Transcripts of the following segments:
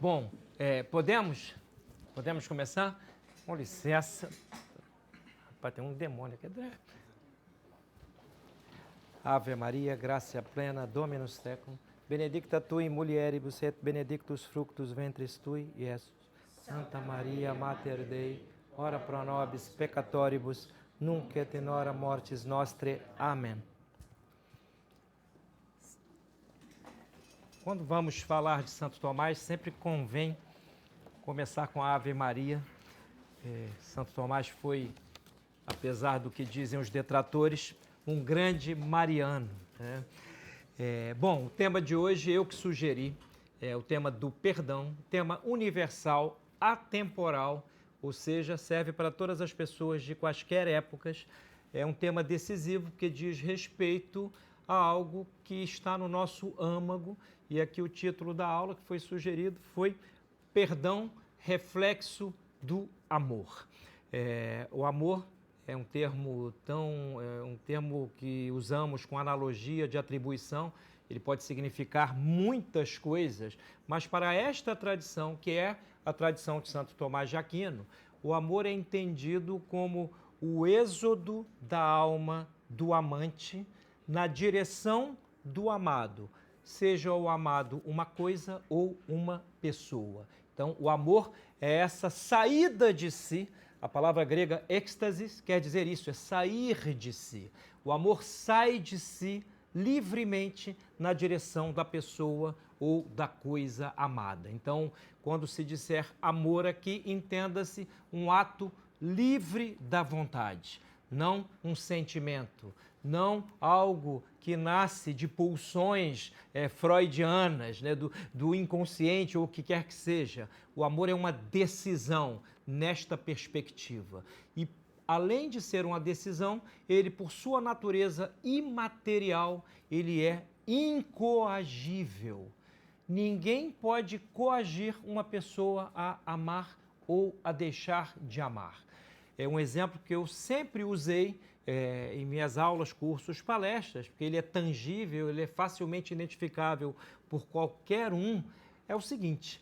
Bom, podemos começar? Com licença. Rapaz, tem um demônio aqui. Ave Maria, gracia plena, Dominus tecum, benedicta tu in mulieribus et benedictus fructus ventris tui, Iesus. Santa Maria, Mater Dei, ora pro nobis peccatoribus, nunc et in hora mortis nostre. Amém. Quando vamos falar de Santo Tomás, sempre convém começar com a Ave Maria. Santo Tomás foi, apesar do que dizem os detratores, um grande mariano, né? Bom, o tema de hoje eu que sugeri, é o tema do perdão, tema universal, atemporal, ou seja, serve para todas as pessoas de quaisquer épocas. É um tema decisivo porque diz respeito a algo que está no nosso âmago, e aqui o título da aula que foi sugerido foi Perdão, Reflexo do Amor. O amor é um termo que usamos com analogia de atribuição. Ele pode significar muitas coisas, mas para esta tradição, que é a tradição de Santo Tomás de Aquino, o amor é entendido como o êxodo da alma do amante na direção do amado, seja o amado uma coisa ou uma pessoa. Então, o amor é essa saída de si. A palavra grega êxtase quer dizer isso, é sair de si. O amor sai de si livremente na direção da pessoa ou da coisa amada. Então, quando se disser amor aqui, entenda-se um ato livre da vontade, não um sentimento, não algo que nasce de pulsões freudianas, né, do inconsciente ou o que quer que seja. O amor é uma decisão nesta perspectiva. E, além de ser uma decisão, ele, por sua natureza imaterial, ele é incoagível. Ninguém pode coagir uma pessoa a amar ou a deixar de amar. É um exemplo que eu sempre usei em minhas aulas, cursos, palestras, porque ele é tangível, ele é facilmente identificável por qualquer um. É o seguinte: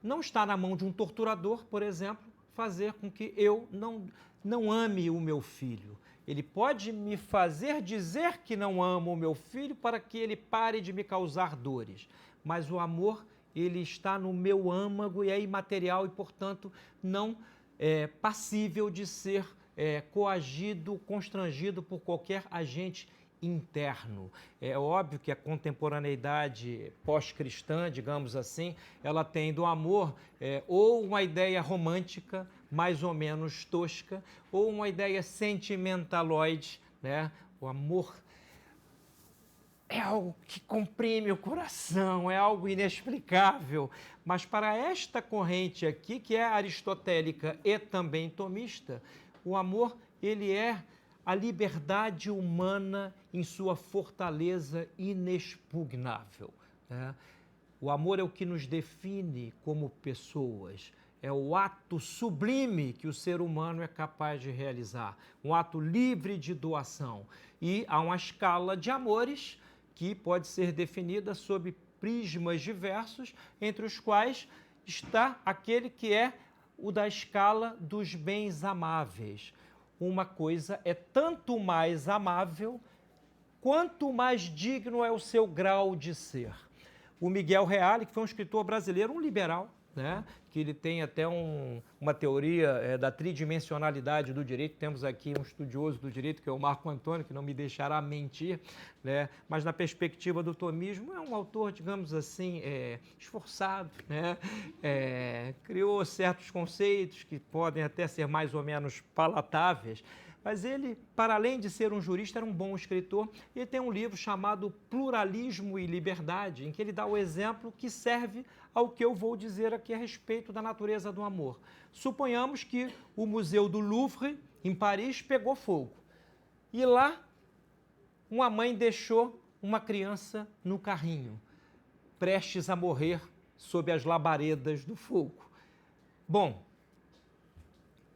não está na mão de um torturador, por exemplo, fazer com que eu não ame o meu filho. Ele pode me fazer dizer que não amo o meu filho para que ele pare de me causar dores. Mas o amor, ele está no meu âmago e é imaterial e, portanto, não é passível de ser coagido, constrangido por qualquer agente interno. É óbvio que a contemporaneidade pós-cristã, digamos assim, ela tem do amor ou uma ideia romântica, mais ou menos tosca, ou uma ideia sentimentaloide, né? O amor é algo que comprime o coração, é algo inexplicável. Mas para esta corrente aqui, que é aristotélica e também tomista, o amor, ele é a liberdade humana em sua fortaleza inexpugnável, né? O amor é o que nos define como pessoas. É o ato sublime que o ser humano é capaz de realizar. Um ato livre de doação. E há uma escala de amores que pode ser definida sob prismas diversos, entre os quais está aquele que é o da escala dos bens amáveis. Uma coisa é tanto mais amável quanto mais digno é o seu grau de ser. O Miguel Reale, que foi um escritor brasileiro, um liberal, né? Que ele tem até uma teoria da tridimensionalidade do direito. Temos aqui um estudioso do direito, que é o Marco Antônio, que não me deixará mentir, né? Mas na perspectiva do tomismo, é um autor, digamos assim, esforçado, né? Criou certos conceitos que podem até ser mais ou menos palatáveis, mas ele, para além de ser um jurista, era um bom escritor. Ele tem um livro chamado Pluralismo e Liberdade, em que ele dá o exemplo que serve ao que eu vou dizer aqui a respeito da natureza do amor. Suponhamos que o Museu do Louvre, em Paris, pegou fogo. E lá, uma mãe deixou uma criança no carrinho, prestes a morrer sob as labaredas do fogo. Bom,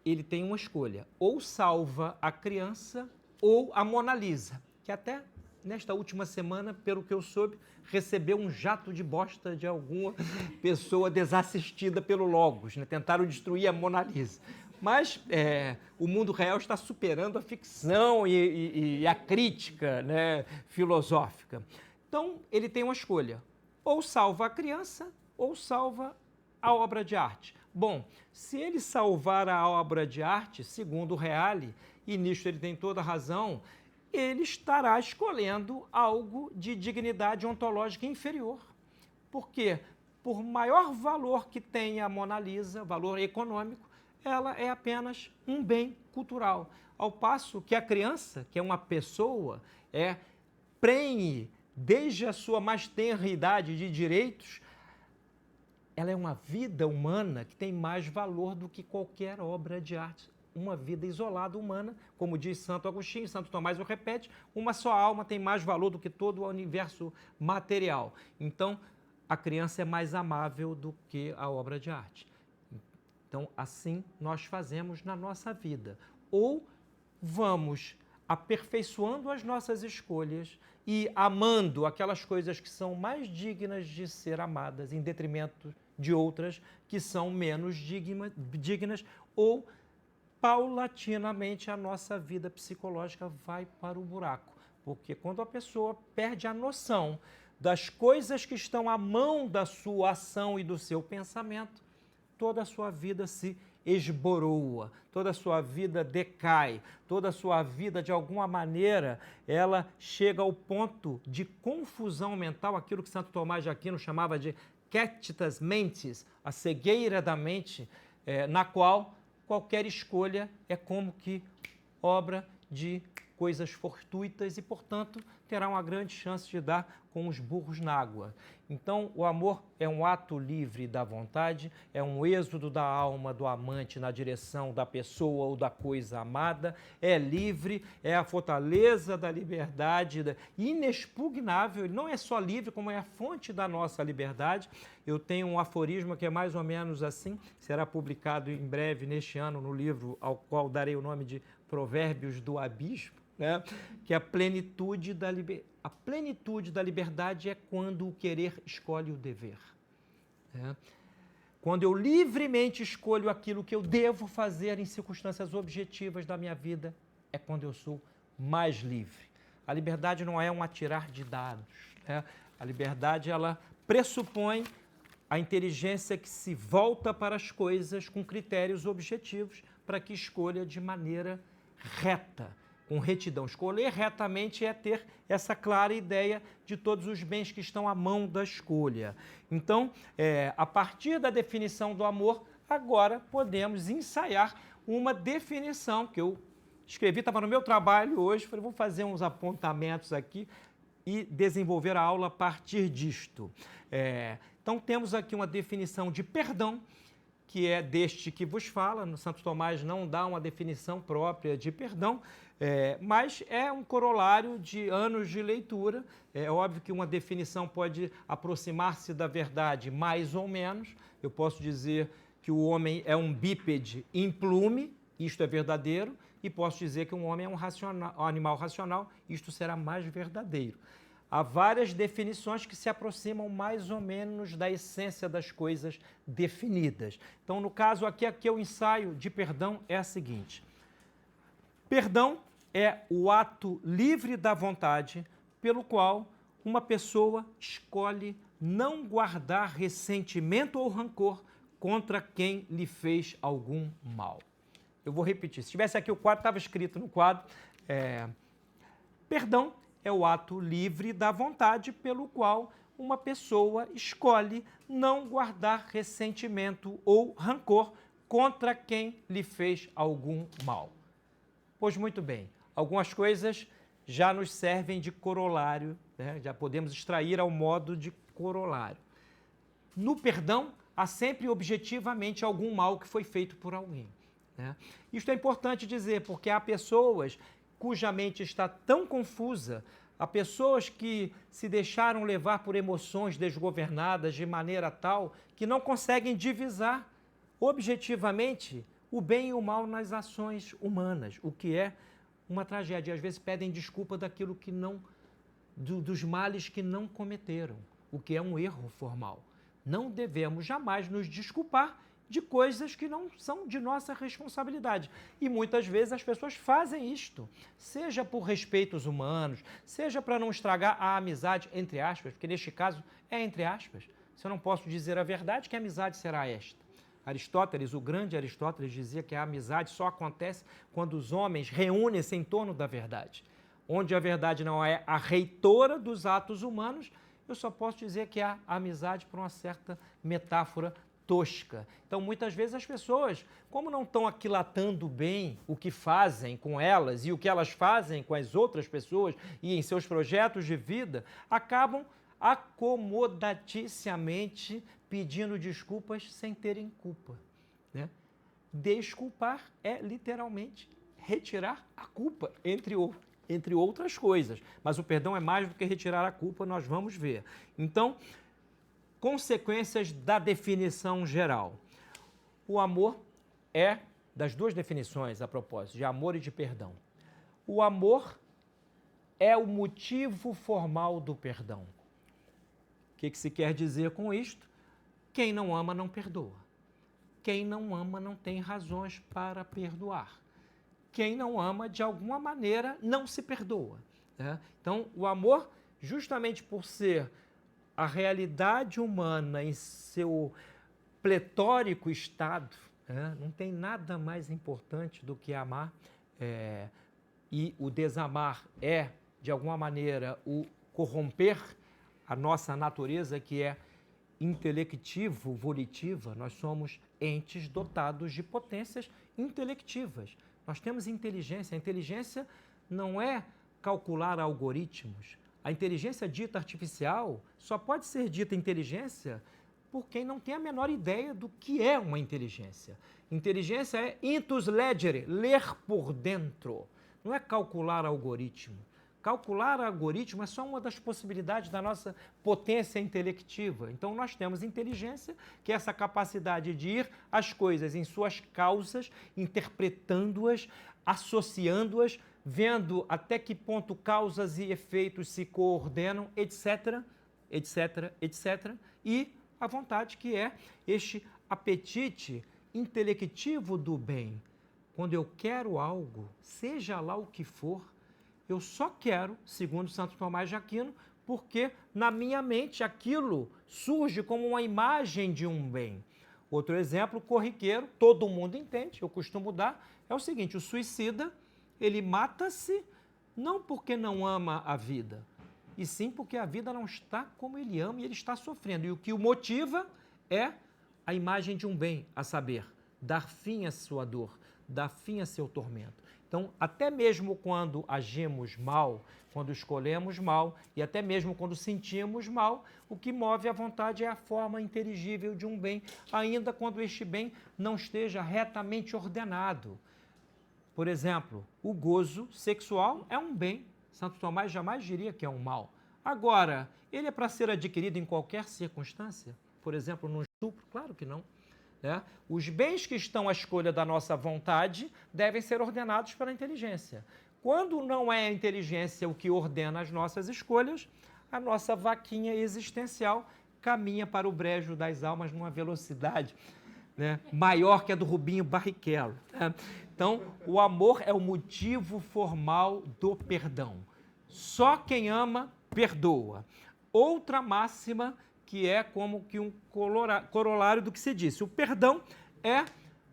ele tem uma escolha: ou salva a criança ou a Mona Lisa, que até nesta última semana, pelo que eu soube, recebeu um jato de bosta de alguma pessoa desassistida pelo Logos, né? Tentaram destruir a Mona Lisa. Mas o mundo real está superando a ficção e a crítica, né, filosófica. Então, ele tem uma escolha. Ou salva a criança, ou salva a obra de arte. Bom, se ele salvar a obra de arte, segundo o Reale, e nisto ele tem toda a razão, ele estará escolhendo algo de dignidade ontológica inferior. Por quê? Por maior valor que tenha a Mona Lisa, valor econômico, ela é apenas um bem cultural. Ao passo que a criança, que é uma pessoa, prenhe desde a sua mais tenra idade de direitos, ela é uma vida humana que tem mais valor do que qualquer obra de arte. Uma vida isolada humana, como diz Santo Agostinho, Santo Tomás o repete, uma só alma tem mais valor do que todo o universo material. Então, a criança é mais amável do que a obra de arte. Então, assim nós fazemos na nossa vida. Ou vamos aperfeiçoando as nossas escolhas e amando aquelas coisas que são mais dignas de ser amadas, em detrimento de outras que são menos dignas, ou paulatinamente a nossa vida psicológica vai para o buraco. Porque quando a pessoa perde a noção das coisas que estão à mão da sua ação e do seu pensamento, toda a sua vida se esboroa, toda a sua vida decai, toda a sua vida, de alguma maneira, ela chega ao ponto de confusão mental, aquilo que Santo Tomás de Aquino chamava de quietas mentis, a cegueira da mente, na qual qualquer escolha é como que obra de coisas fortuitas e, portanto, terá uma grande chance de dar com os burros na água. Então, o amor é um ato livre da vontade, é um êxodo da alma do amante na direção da pessoa ou da coisa amada, é livre, é a fortaleza da liberdade, inexpugnável, ele não é só livre, como é a fonte da nossa liberdade. Eu tenho um aforismo que é mais ou menos assim, será publicado em breve neste ano no livro ao qual darei o nome de Provérbios do Abismo, né? Que a plenitude da liberdade é quando o querer escolhe o dever. Né? Quando eu livremente escolho aquilo que eu devo fazer em circunstâncias objetivas da minha vida, é quando eu sou mais livre. A liberdade não é um atirar de dados. Né? A liberdade, ela pressupõe a inteligência que se volta para as coisas com critérios objetivos para que escolha de maneira reta, com retidão. Escolher retamente é ter essa clara ideia de todos os bens que estão à mão da escolha. Então, a partir da definição do amor, agora podemos ensaiar uma definição que eu escrevi, estava no meu trabalho hoje, falei, vou fazer uns apontamentos aqui e desenvolver a aula a partir disto. Então, temos aqui uma definição de perdão, que é deste que vos fala. No Santo Tomás não dá uma definição própria de perdão, mas é um corolário de anos de leitura. É óbvio que uma definição pode aproximar-se da verdade mais ou menos. Eu posso dizer que o homem é um bípede implume, isto é verdadeiro, e posso dizer que um homem é um animal racional, isto será mais verdadeiro. Há várias definições que se aproximam mais ou menos da essência das coisas definidas. Então, no caso aqui o ensaio de perdão é a seguinte. Perdão é o ato livre da vontade pelo qual uma pessoa escolhe não guardar ressentimento ou rancor contra quem lhe fez algum mal. Eu vou repetir. Se tivesse aqui o quadro, estava escrito no quadro, perdão é o ato livre da vontade pelo qual uma pessoa escolhe não guardar ressentimento ou rancor contra quem lhe fez algum mal. Pois muito bem, algumas coisas já nos servem de corolário, né? Já podemos extrair ao modo de corolário. No perdão, há sempre objetivamente algum mal que foi feito por alguém. Né? Isto é importante dizer, porque há pessoas cuja mente está tão confusa, há pessoas que se deixaram levar por emoções desgovernadas de maneira tal que não conseguem divisar objetivamente o bem e o mal nas ações humanas, o que é uma tragédia. Às vezes pedem desculpa daquilo que não dos males que não cometeram, o que é um erro formal. Não devemos jamais nos desculpar de coisas que não são de nossa responsabilidade. E muitas vezes as pessoas fazem isto, seja por respeitos humanos, seja para não estragar a amizade, entre aspas, porque neste caso é entre aspas. Se eu não posso dizer a verdade, que amizade será esta? Aristóteles, o grande Aristóteles, dizia que a amizade só acontece quando os homens reúnem-se em torno da verdade. Onde a verdade não é a reitora dos atos humanos, eu só posso dizer que há amizade por uma certa metáfora tosca. Então, muitas vezes as pessoas, como não estão aquilatando bem o que fazem com elas e o que elas fazem com as outras pessoas e em seus projetos de vida, acabam acomodaticiamente pedindo desculpas sem terem culpa, né? Desculpar é literalmente retirar a culpa, entre outras coisas. Mas o perdão é mais do que retirar a culpa, nós vamos ver. Então, consequências da definição geral. O amor é, das duas definições a propósito, de amor e de perdão. O amor é o motivo formal do perdão. O que se quer dizer com isto? Quem não ama não perdoa. Quem não ama não tem razões para perdoar. Quem não ama, de alguma maneira, não se perdoa, né? Então, o amor, justamente por ser a realidade humana em seu pletórico estado, né? Não tem nada mais importante do que amar, e o desamar é, de alguma maneira, o corromper a nossa natureza, que é intelectivo-volitiva. Nós somos entes dotados de potências intelectivas. Nós temos inteligência. A inteligência não é calcular algoritmos. A inteligência dita artificial só pode ser dita inteligência por quem não tem a menor ideia do que é uma inteligência. Inteligência é intus legere, ler por dentro. Não é calcular algoritmo. Calcular algoritmo é só uma das possibilidades da nossa potência intelectiva. Então, nós temos inteligência, que é essa capacidade de ir às coisas em suas causas, interpretando-as, associando-as, vendo até que ponto causas e efeitos se coordenam, etc., etc., etc., e a vontade, que é este apetite intelectivo do bem. Quando eu quero algo, seja lá o que for, eu só quero, segundo Santo Tomás de Aquino, porque na minha mente aquilo surge como uma imagem de um bem. Outro exemplo corriqueiro, todo mundo entende, eu costumo dar, é o seguinte: o suicida, ele mata-se não porque não ama a vida, e sim porque a vida não está como ele ama e ele está sofrendo. E o que o motiva é a imagem de um bem, a saber, dar fim à sua dor, dar fim a seu tormento. Então, até mesmo quando agimos mal, quando escolhemos mal e até mesmo quando sentimos mal, o que move a vontade é a forma inteligível de um bem, ainda quando este bem não esteja retamente ordenado. Por exemplo, o gozo sexual é um bem. Santo Tomás jamais diria que é um mal. Agora, ele é para ser adquirido em qualquer circunstância? Por exemplo, num estupro? Claro que não. Né? Os bens que estão à escolha da nossa vontade devem ser ordenados pela inteligência. Quando não é a inteligência o que ordena as nossas escolhas, a nossa vaquinha existencial caminha para o brejo das almas numa velocidade, né, maior que a do Rubinho Barrichello. Né? Então, o amor é o motivo formal do perdão. Só quem ama, perdoa. Outra máxima que é como que um corolário do que se disse. O perdão é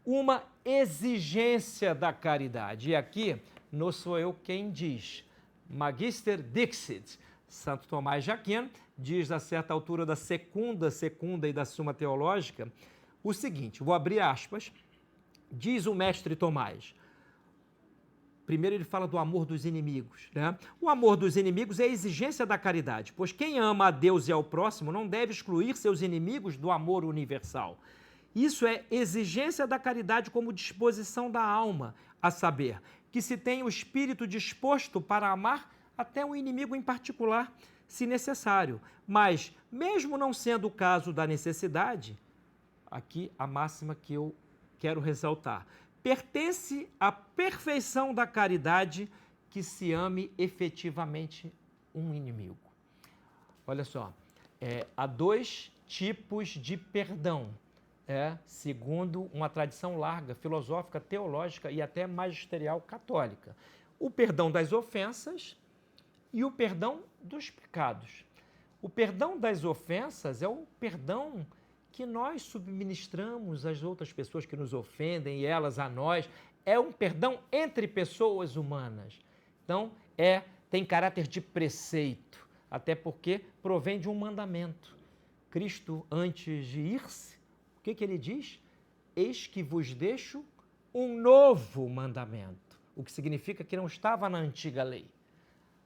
uma exigência da caridade. E aqui, não sou eu quem diz. Magister Dixit, Santo Tomás de Aquino, diz a certa altura da secunda e da Suma Teológica, o seguinte, vou abrir aspas, diz o mestre Tomás. Primeiro ele fala do amor dos inimigos, né? O amor dos inimigos é a exigência da caridade, pois quem ama a Deus e ao próximo não deve excluir seus inimigos do amor universal. Isso é exigência da caridade como disposição da alma, a saber, que se tem o espírito disposto para amar até um inimigo em particular, se necessário. Mas, mesmo não sendo o caso da necessidade, aqui a máxima que eu quero ressaltar, pertence à perfeição da caridade que se ame efetivamente um inimigo. Olha só, há dois tipos de perdão, segundo uma tradição larga, filosófica, teológica e até magisterial católica. O perdão das ofensas e o perdão dos pecados. O perdão das ofensas é o perdão que nós subministramos às outras pessoas que nos ofendem e elas a nós. É um perdão entre pessoas humanas. Então, tem caráter de preceito, até porque provém de um mandamento. Cristo, antes de ir-se, o que ele diz? Eis que vos deixo um novo mandamento, o que significa que não estava na antiga lei.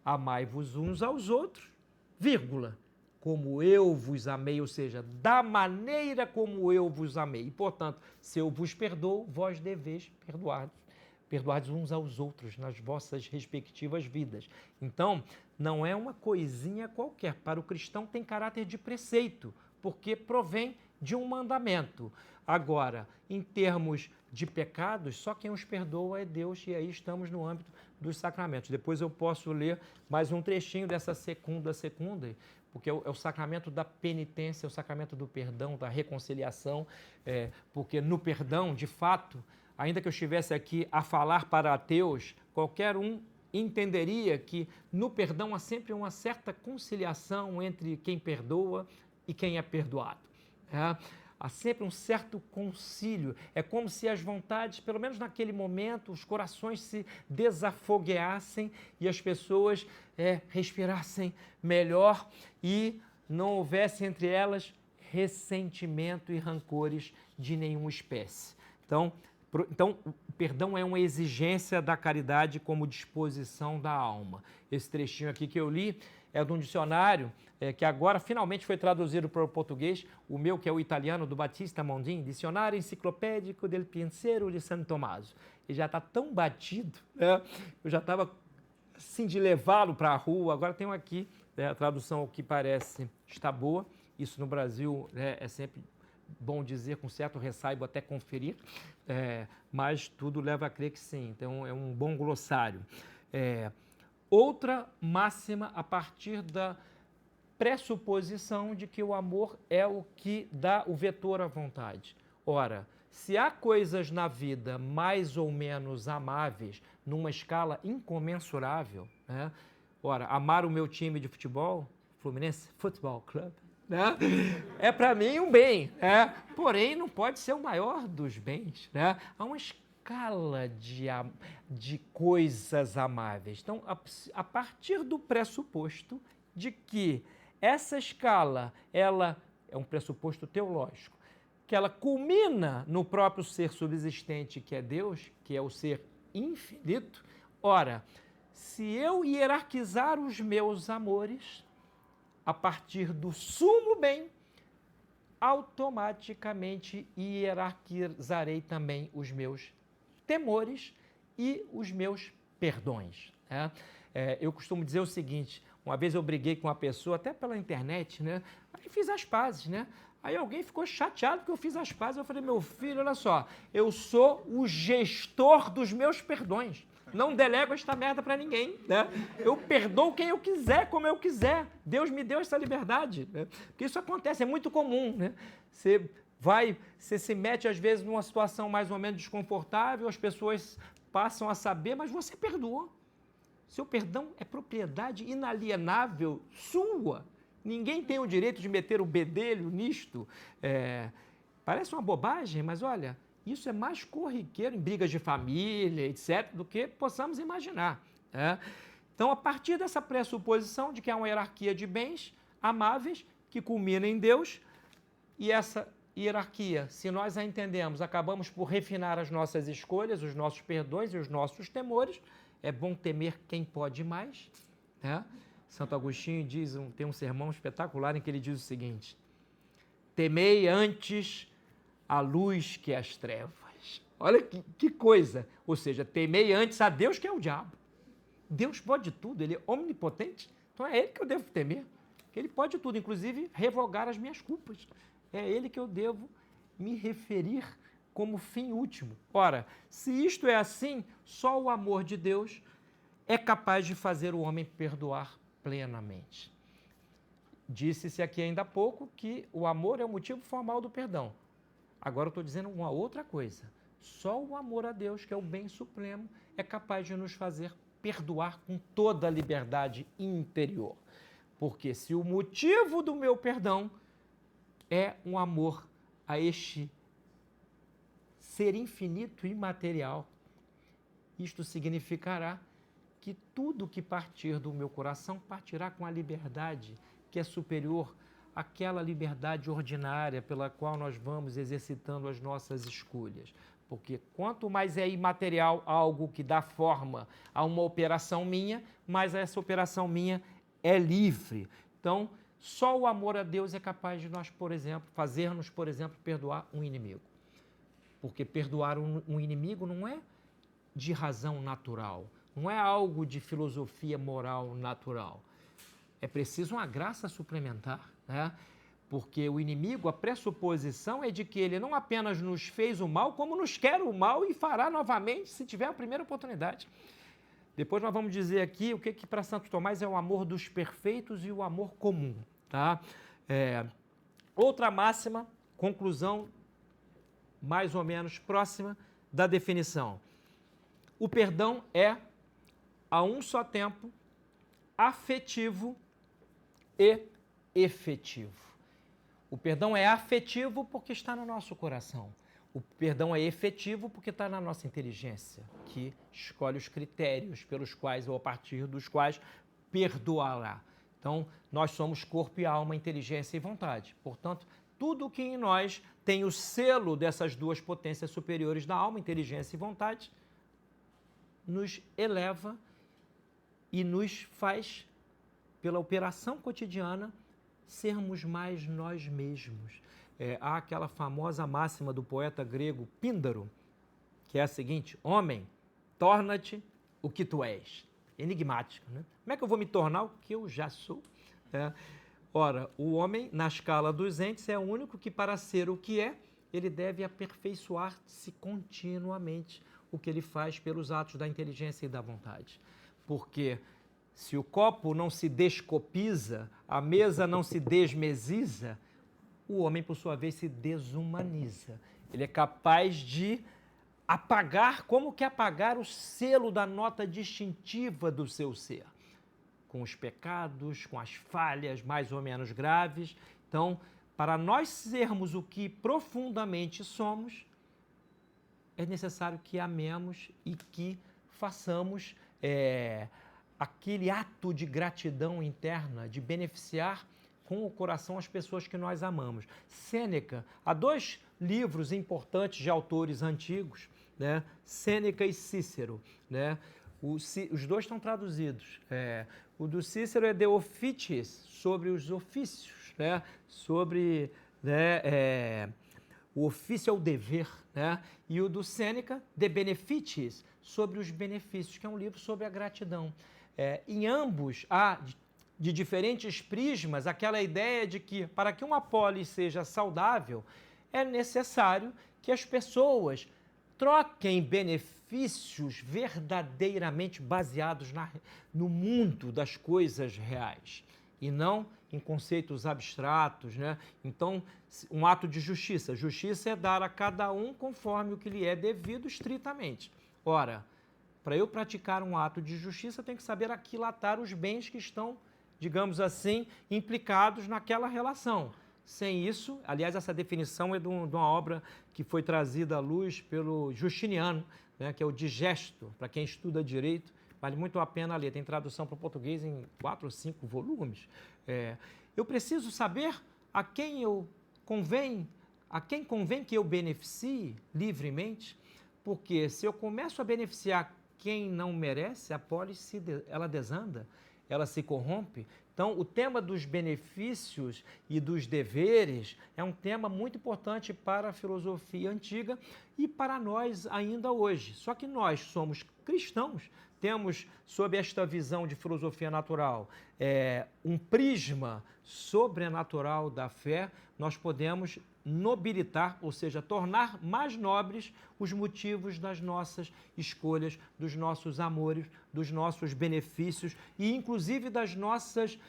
Amai-vos uns aos outros, vírgula, como eu vos amei, ou seja, da maneira como eu vos amei. E, portanto, se eu vos perdoo, vós deveis perdoar uns aos outros nas vossas respectivas vidas. Então, não é uma coisinha qualquer. Para o cristão tem caráter de preceito, porque provém de um mandamento. Agora, em termos de pecados, só quem os perdoa é Deus, e aí estamos no âmbito dos sacramentos. Depois eu posso ler mais um trechinho dessa secunda, porque é o sacramento da penitência, é o sacramento do perdão, da reconciliação, porque no perdão, de fato, ainda que eu estivesse aqui a falar para ateus, qualquer um entenderia que no perdão há sempre uma certa conciliação entre quem perdoa e quem é perdoado. Há sempre um certo concílio. É como se as vontades, pelo menos naquele momento, os corações se desafogueassem e as pessoas respirassem melhor e não houvesse entre elas ressentimento e rancores de nenhuma espécie. Então, o perdão é uma exigência da caridade como disposição da alma. Esse trechinho aqui que eu li é de um dicionário que agora finalmente foi traduzido para o português, o meu, que é o italiano, do Battista Mondin, Dicionário Enciclopédico del Pensiero de San Tommaso. Ele já está tão batido, eu já estava assim de levá-lo para a rua. Agora tenho aqui a tradução, o que parece está boa. Isso no Brasil é sempre bom dizer, com certo ressaibo até conferir, mas tudo leva a crer que sim. Então é um bom glossário. Outra máxima a partir da pressuposição de que o amor é o que dá o vetor à vontade. Ora, se há coisas na vida mais ou menos amáveis, numa escala incomensurável, ora, amar o meu time de futebol, Fluminense Football Club, é para mim um bem, porém não pode ser o maior dos bens. Há uma escala de coisas amáveis. Então, a partir do pressuposto de que essa escala ela é um pressuposto teológico, que ela culmina no próprio ser subsistente, que é Deus, que é o ser infinito. Ora, se eu hierarquizar os meus amores a partir do sumo bem, automaticamente hierarquizarei também os meus temores e os meus perdões. Eu costumo dizer o seguinte: uma vez eu briguei com uma pessoa, até pela internet, aí fiz as pazes, Aí alguém ficou chateado porque eu fiz as pazes. Eu falei: meu filho, olha só, eu sou o gestor dos meus perdões. Não delego esta merda para ninguém, Eu perdoo quem eu quiser, como eu quiser. Deus me deu essa liberdade, Porque isso acontece, é muito comum, Você se mete às vezes numa situação mais ou menos desconfortável, as pessoas passam a saber, mas você perdoou. Seu perdão é propriedade inalienável sua. Ninguém tem o direito de meter o bedelho nisto. Parece uma bobagem, mas olha, isso é mais corriqueiro em brigas de família, etc., do que possamos imaginar. Então, a partir dessa pressuposição de que há uma hierarquia de bens amáveis que culmina em Deus, e essa hierarquia, se nós a entendemos, acabamos por refinar as nossas escolhas, os nossos perdões e os nossos temores. É bom temer quem pode mais. Santo Agostinho tem um sermão espetacular em que ele diz o seguinte: temei antes a luz que as trevas. Olha que coisa. Ou seja, temei antes a Deus, que é o diabo. Deus pode tudo, ele é omnipotente, então é ele que eu devo temer. Ele pode tudo, inclusive revogar as minhas culpas. É ele que eu devo me referir como fim último. Ora, se isto é assim, só o amor de Deus é capaz de fazer o homem perdoar plenamente. Disse-se aqui ainda há pouco que o amor é o motivo formal do perdão. Agora eu estou dizendo uma outra coisa. Só o amor a Deus, que é o bem supremo, é capaz de nos fazer perdoar com toda a liberdade interior. Porque se o motivo do meu perdão é um amor a este ser infinito e imaterial, isto significará que tudo que partir do meu coração partirá com a liberdade que é superior àquela liberdade ordinária pela qual nós vamos exercitando as nossas escolhas. Porque quanto mais é imaterial algo que dá forma a uma operação minha, mais essa operação minha é livre. Então, só o amor a Deus é capaz de nós, por exemplo, fazermos, por exemplo, perdoar um inimigo. Porque perdoar um inimigo não é de razão natural, não é algo de filosofia moral natural. É preciso uma graça suplementar, né? Porque o inimigo, a pressuposição é de que ele não apenas nos fez o mal, como nos quer o mal e fará novamente se tiver a primeira oportunidade. Depois nós vamos dizer aqui o que para Santo Tomás é o amor dos perfeitos e o amor comum, tá? Outra máxima, conclusão mais ou menos próxima da definição. O perdão é, a um só tempo, afetivo e efetivo. O perdão é afetivo porque está no nosso coração. O perdão é efetivo porque está na nossa inteligência, que escolhe os critérios pelos quais ou a partir dos quais perdoará. Então, nós somos corpo e alma, inteligência e vontade. Portanto, tudo que em nós tem o selo dessas duas potências superiores da alma, inteligência e vontade, nos eleva e nos faz, pela operação cotidiana, sermos mais nós mesmos. Há aquela famosa máxima do poeta grego Píndaro, que é a seguinte: homem, torna-te o que tu és. Enigmática, né? Como é que eu vou me tornar o que eu já sou? Ora, o homem, na escala dos entes, é o único que, para ser o que é, ele deve aperfeiçoar-se continuamente, o que ele faz pelos atos da inteligência e da vontade. Porque se o copo não se descopiza, a mesa não se desmesiza, o homem, por sua vez, se desumaniza. Ele é capaz de apagar, como que apagar o selo da nota distintiva do seu ser? Com os pecados, com as falhas mais ou menos graves. Então, para nós sermos o que profundamente somos, é necessário que amemos e que façamos aquele ato de gratidão interna, de beneficiar com o coração as pessoas que nós amamos. Sêneca, há dois livros importantes de autores antigos, né? Sêneca e Cícero, né? Os dois estão traduzidos. O do Cícero é De Officiis, sobre os ofícios, né? Sobre, né, o ofício é o dever, né? E o do Sêneca, De Beneficiis, sobre os benefícios, que é um livro sobre a gratidão. Em ambos há, de diferentes prismas, aquela ideia de que, para que uma polis seja saudável, é necessário que as pessoas troquem benefícios verdadeiramente baseados no mundo das coisas reais e não em conceitos abstratos, né? Então, um ato de justiça. Justiça é dar a cada um conforme o que lhe é devido estritamente. Ora, para eu praticar um ato de justiça, eu tenho que saber aquilatar os bens que estão, digamos assim, implicados naquela relação. Sem isso, aliás, essa definição é de uma obra que foi trazida à luz pelo Justiniano, né, que é o Digesto, para quem estuda direito, vale muito a pena ler. Tem tradução para o português em 4 ou 5 volumes. Eu preciso saber a quem convém que eu beneficie livremente, porque se eu começo a beneficiar quem não merece, a polis ela desanda, ela se corrompe. Então, o tema dos benefícios e dos deveres é um tema muito importante para a filosofia antiga e para nós ainda hoje. Só que nós somos cristãos, temos, sob esta visão de filosofia natural, um prisma sobrenatural da fé, nós podemos nobilitar, ou seja, tornar mais nobres os motivos das nossas escolhas, dos nossos amores, dos nossos benefícios e, inclusive, das nossas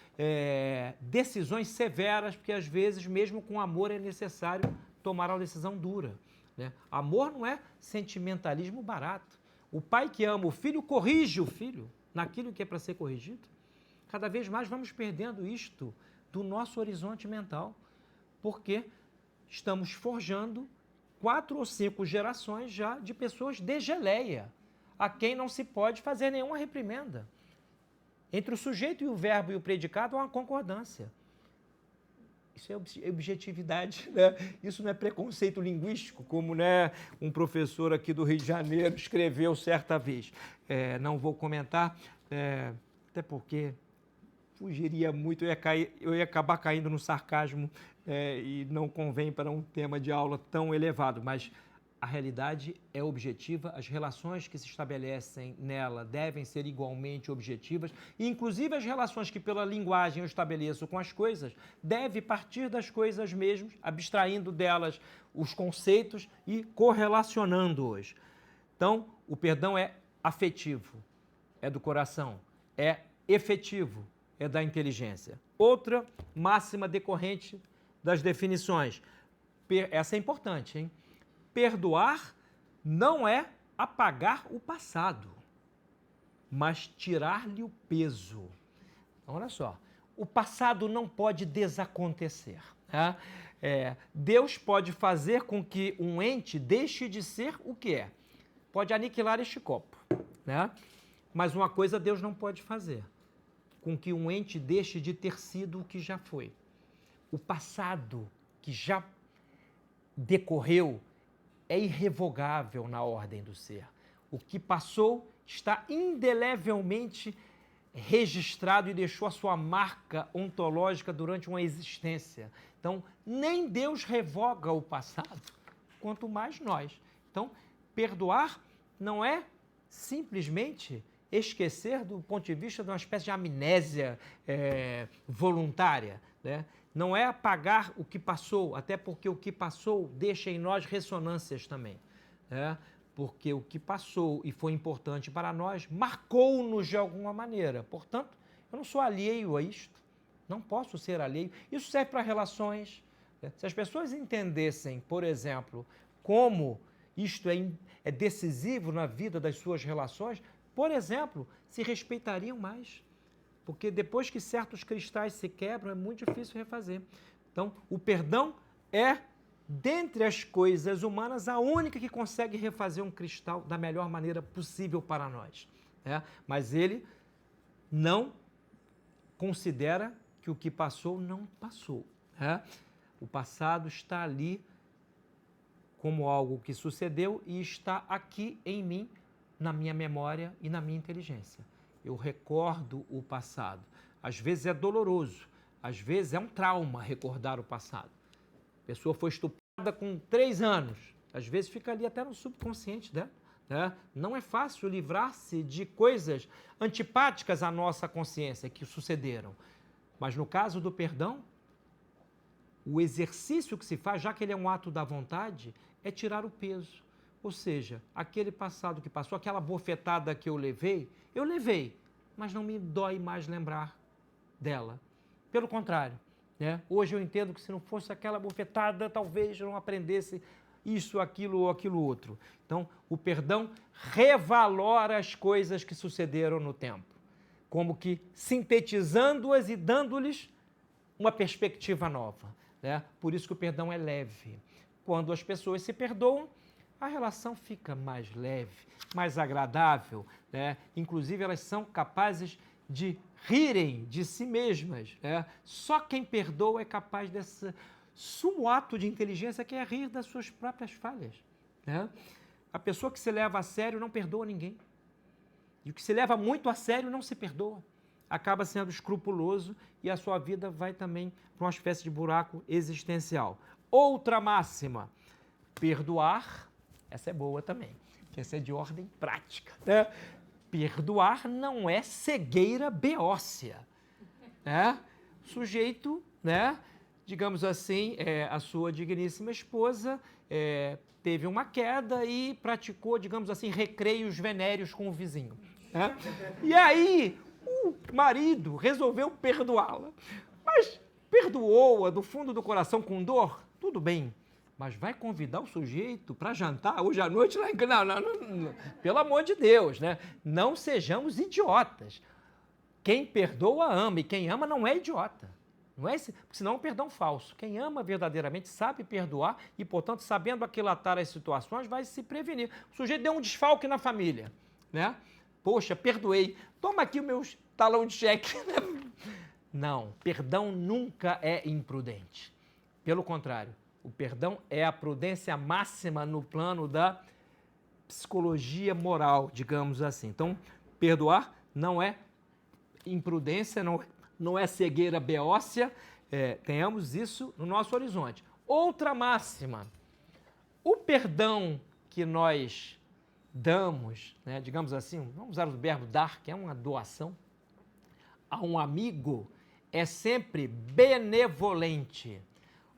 decisões severas, porque, às vezes, mesmo com amor, é necessário tomar uma decisão dura, né? Amor não é sentimentalismo barato. O pai que ama o filho corrige o filho naquilo que é para ser corrigido. Cada vez mais vamos perdendo isto do nosso horizonte mental, porque estamos forjando 4 ou 5 gerações já de pessoas de geleia, a quem não se pode fazer nenhuma reprimenda. Entre o sujeito e o verbo e o predicado há uma concordância. Isso é objetividade, né? Isso não é preconceito linguístico, como, né, um professor aqui do Rio de Janeiro escreveu certa vez. Não vou comentar, até porque fugiria muito, eu ia acabar caindo no sarcasmo e não convém para um tema de aula tão elevado, mas a realidade é objetiva, as relações que se estabelecem nela devem ser igualmente objetivas, e inclusive as relações que pela linguagem eu estabeleço com as coisas, deve partir das coisas mesmas, abstraindo delas os conceitos e correlacionando-os. Então, o perdão é afetivo, é do coração, é efetivo, é da inteligência. Outra máxima decorrente das definições, essa é importante, hein? Perdoar não é apagar o passado, mas tirar-lhe o peso. Então, olha só, o passado não pode desacontecer, né? Deus pode fazer com que um ente deixe de ser o que é. Pode aniquilar este copo, né? Mas uma coisa Deus não pode fazer, com que um ente deixe de ter sido o que já foi. O passado que já decorreu é irrevogável na ordem do ser. O que passou está indelevelmente registrado e deixou a sua marca ontológica durante uma existência. Então, nem Deus revoga o passado, quanto mais nós. Então, perdoar não é simplesmente esquecer do ponto de vista de uma espécie de amnésia voluntária, né? Não é apagar o que passou, até porque o que passou deixa em nós ressonâncias também, né? Porque o que passou e foi importante para nós marcou-nos de alguma maneira. Portanto, eu não sou alheio a isto, não posso ser alheio. Isso serve para relações, né? Se as pessoas entendessem, por exemplo, como isto é decisivo na vida das suas relações, por exemplo, se respeitariam mais. Porque depois que certos cristais se quebram, é muito difícil refazer. Então, o perdão é, dentre as coisas humanas, a única que consegue refazer um cristal da melhor maneira possível para nós, né? Mas ele não considera que o que passou não passou, né? O passado está ali como algo que sucedeu e está aqui em mim, na minha memória e na minha inteligência. Eu recordo o passado. Às vezes é doloroso, às vezes é um trauma recordar o passado. A pessoa foi estuprada com 3 anos, às vezes fica ali até no subconsciente dela, né? Não é fácil livrar-se de coisas antipáticas à nossa consciência que sucederam. Mas no caso do perdão, o exercício que se faz, já que ele é um ato da vontade, é tirar o peso. Ou seja, aquele passado que passou, aquela bofetada que eu levei, mas não me dói mais lembrar dela. Pelo contrário, né? Hoje eu entendo que se não fosse aquela bofetada, talvez eu não aprendesse isso, aquilo ou aquilo outro. Então, o perdão revalora as coisas que sucederam no tempo, como que sintetizando-as e dando-lhes uma perspectiva nova, né? Por isso que o perdão é leve. Quando as pessoas se perdoam, a relação fica mais leve, mais agradável, né? Inclusive, elas são capazes de rirem de si mesmas, né? Só quem perdoa é capaz desse sumo ato de inteligência que é rir das suas próprias falhas, né? A pessoa que se leva a sério não perdoa ninguém. E o que se leva muito a sério não se perdoa. Acaba sendo escrupuloso e a sua vida vai também para uma espécie de buraco existencial. Outra máxima, perdoar. Essa é boa também, que essa é de ordem prática, né? perdoar não é cegueira beócia. Né? O sujeito, né, digamos assim, a sua digníssima esposa teve uma queda e praticou, digamos assim, recreios venéreos com o vizinho. Né? E aí o marido resolveu perdoá-la. Mas perdoou-a do fundo do coração com dor? Tudo bem. Mas vai convidar o sujeito para jantar hoje à noite lá em casa? Não. Pelo amor de Deus, né? Não sejamos idiotas. Quem perdoa, ama. E quem ama não é idiota. Não é esse, porque senão é um perdão falso. Quem ama verdadeiramente sabe perdoar e, portanto, sabendo aquilatar as situações, vai se prevenir. O sujeito deu um desfalque na família, né? Poxa, perdoei. Toma aqui o meu talão de cheque. Não, perdão nunca é imprudente. Pelo contrário, o perdão é a prudência máxima no plano da psicologia moral, digamos assim. Então, perdoar não é imprudência, não é cegueira beócia, tenhamos isso no nosso horizonte. Outra máxima, o perdão que nós damos, né, digamos assim, vamos usar o verbo dar, que é uma doação, a um amigo, é sempre benevolente.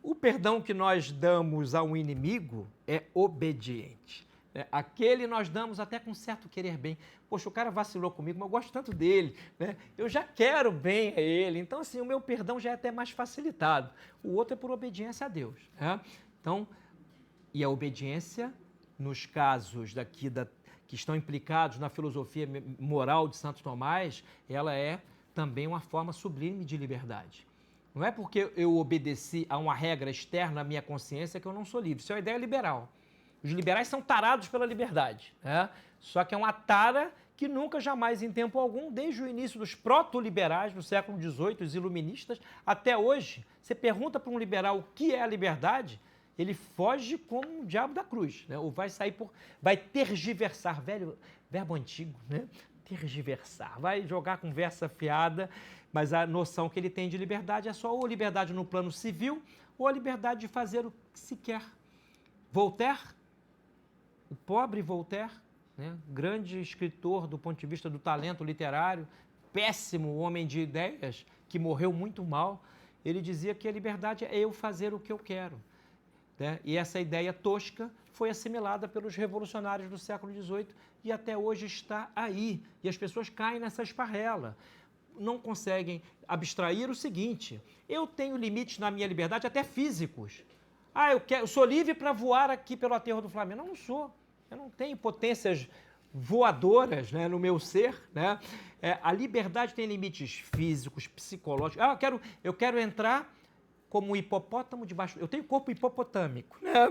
O perdão que nós damos a um inimigo é obediente. Aquele nós damos até com certo querer bem. Poxa, o cara vacilou comigo, mas eu gosto tanto dele, né? Eu já quero bem a ele. Então, assim, o meu perdão já é até mais facilitado. O outro é por obediência a Deus. Né? Então, e a obediência, nos casos que estão implicados na filosofia moral de Santo Tomás, ela é também uma forma sublime de liberdade. Não é porque eu obedeci a uma regra externa à minha consciência que eu não sou livre. Isso é uma ideia liberal. Os liberais são tarados pela liberdade. Né? Só que é uma tara que nunca, jamais, em tempo algum, desde o início dos proto-liberais, no século XVIII, os iluministas, até hoje, você pergunta para um liberal o que é a liberdade, ele foge como um diabo da cruz. Né? Ou vai tergiversar, velho verbo antigo, né? Tergiversar, vai jogar conversa fiada, mas a noção que ele tem de liberdade é só ou liberdade no plano civil ou a liberdade de fazer o que se quer. Voltaire, o pobre Voltaire, né, grande escritor do ponto de vista do talento literário, péssimo homem de ideias, que morreu muito mal, ele dizia que a liberdade é eu fazer o que eu quero. Né? E essa ideia tosca foi assimilada pelos revolucionários do século XVIII e até hoje está aí. E as pessoas caem nessa esparrela. Não conseguem abstrair o seguinte: eu tenho limites na minha liberdade, até físicos. Eu sou livre para voar aqui pelo aterro do Flamengo. Não sou. Eu não tenho potências voadoras, né, no meu ser. Né? A liberdade tem limites físicos, psicológicos. Eu quero entrar como um hipopótamo debaixo... Eu tenho corpo hipopotâmico, né?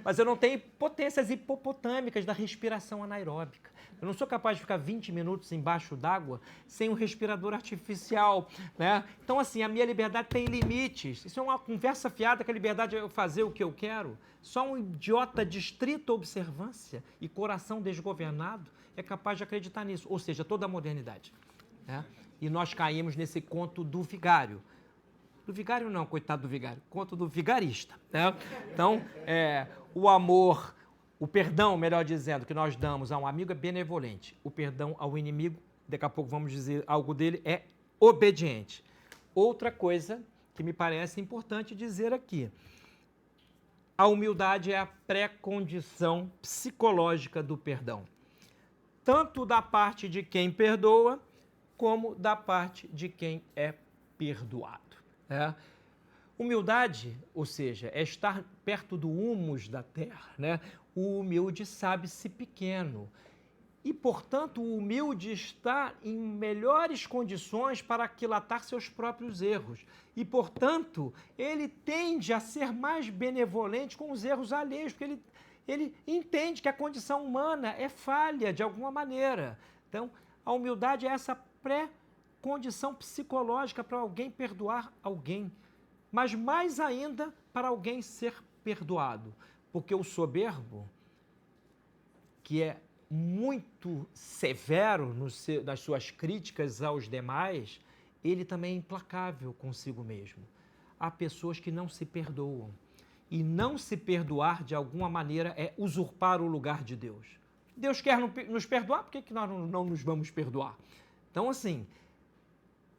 mas eu não tenho potências hipopotâmicas da respiração anaeróbica. Eu não sou capaz de ficar 20 minutos embaixo d'água sem um respirador artificial. Né? Então, assim, a minha liberdade tem limites. Isso é uma conversa fiada, que a liberdade é eu fazer o que eu quero. Só um idiota de estrita observância e coração desgovernado é capaz de acreditar nisso. Ou seja, toda a modernidade. Né? E nós caímos nesse conto do vigário. Do vigário não, coitado do vigário. Conto do vigarista. Né? Então, o amor, o perdão, melhor dizendo, que nós damos a um amigo é benevolente. O perdão ao inimigo, daqui a pouco vamos dizer algo dele, é obediente. Outra coisa que me parece importante dizer aqui. A humildade é a pré-condição psicológica do perdão. Tanto da parte de quem perdoa, como da parte de quem é perdoado. Humildade, ou seja, é estar perto do humus da terra. Né? O humilde sabe-se pequeno e, portanto, o humilde está em melhores condições para aquilatar seus próprios erros e, portanto, ele tende a ser mais benevolente com os erros alheios, porque ele entende que a condição humana é falha de alguma maneira. Então, a humildade é essa condição psicológica para alguém perdoar alguém, mas mais ainda para alguém ser perdoado, porque o soberbo, que é muito severo nas suas críticas aos demais, ele também é implacável consigo mesmo. Há pessoas que não se perdoam, e não se perdoar de alguma maneira é usurpar o lugar de Deus. Deus quer nos perdoar, por que nós não nos vamos perdoar? Então, assim,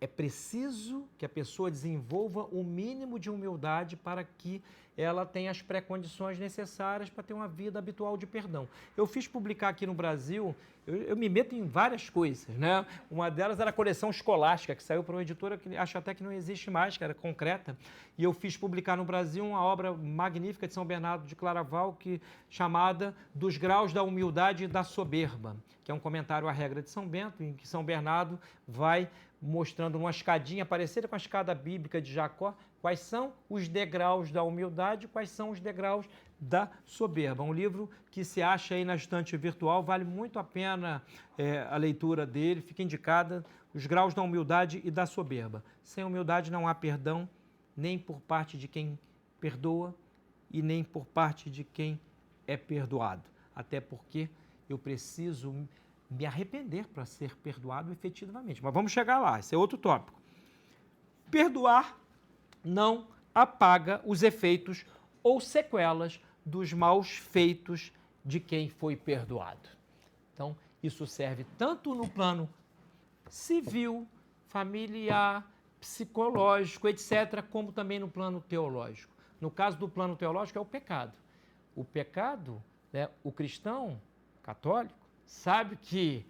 é preciso que a pessoa desenvolva o mínimo de humildade para que ela tenha as pré-condições necessárias para ter uma vida habitual de perdão. Eu fiz publicar aqui no Brasil, eu me meto em várias coisas, né? Uma delas era a coleção escolástica, que saiu para uma editora que acho até que não existe mais, que era Concreta, e eu fiz publicar no Brasil uma obra magnífica de São Bernardo de Claraval, chamada Dos Graus da Humildade e da Soberba, que é um comentário à regra de São Bento, em que São Bernardo vai mostrando uma escadinha parecida com a escada bíblica de Jacó, quais são os degraus da humildade, quais são os degraus da soberba. Um livro que se acha aí na estante virtual, vale muito a pena a leitura dele, fica indicada, os graus da humildade e da soberba. Sem humildade não há perdão, nem por parte de quem perdoa e nem por parte de quem é perdoado. Até porque eu preciso me arrepender para ser perdoado efetivamente. Mas vamos chegar lá, esse é outro tópico. Perdoar não apaga os efeitos ou sequelas dos maus feitos de quem foi perdoado. Então, isso serve tanto no plano civil, familiar, psicológico, etc., como também no plano teológico. No caso do plano teológico, é o pecado. O pecado, né, o cristão católico sabe que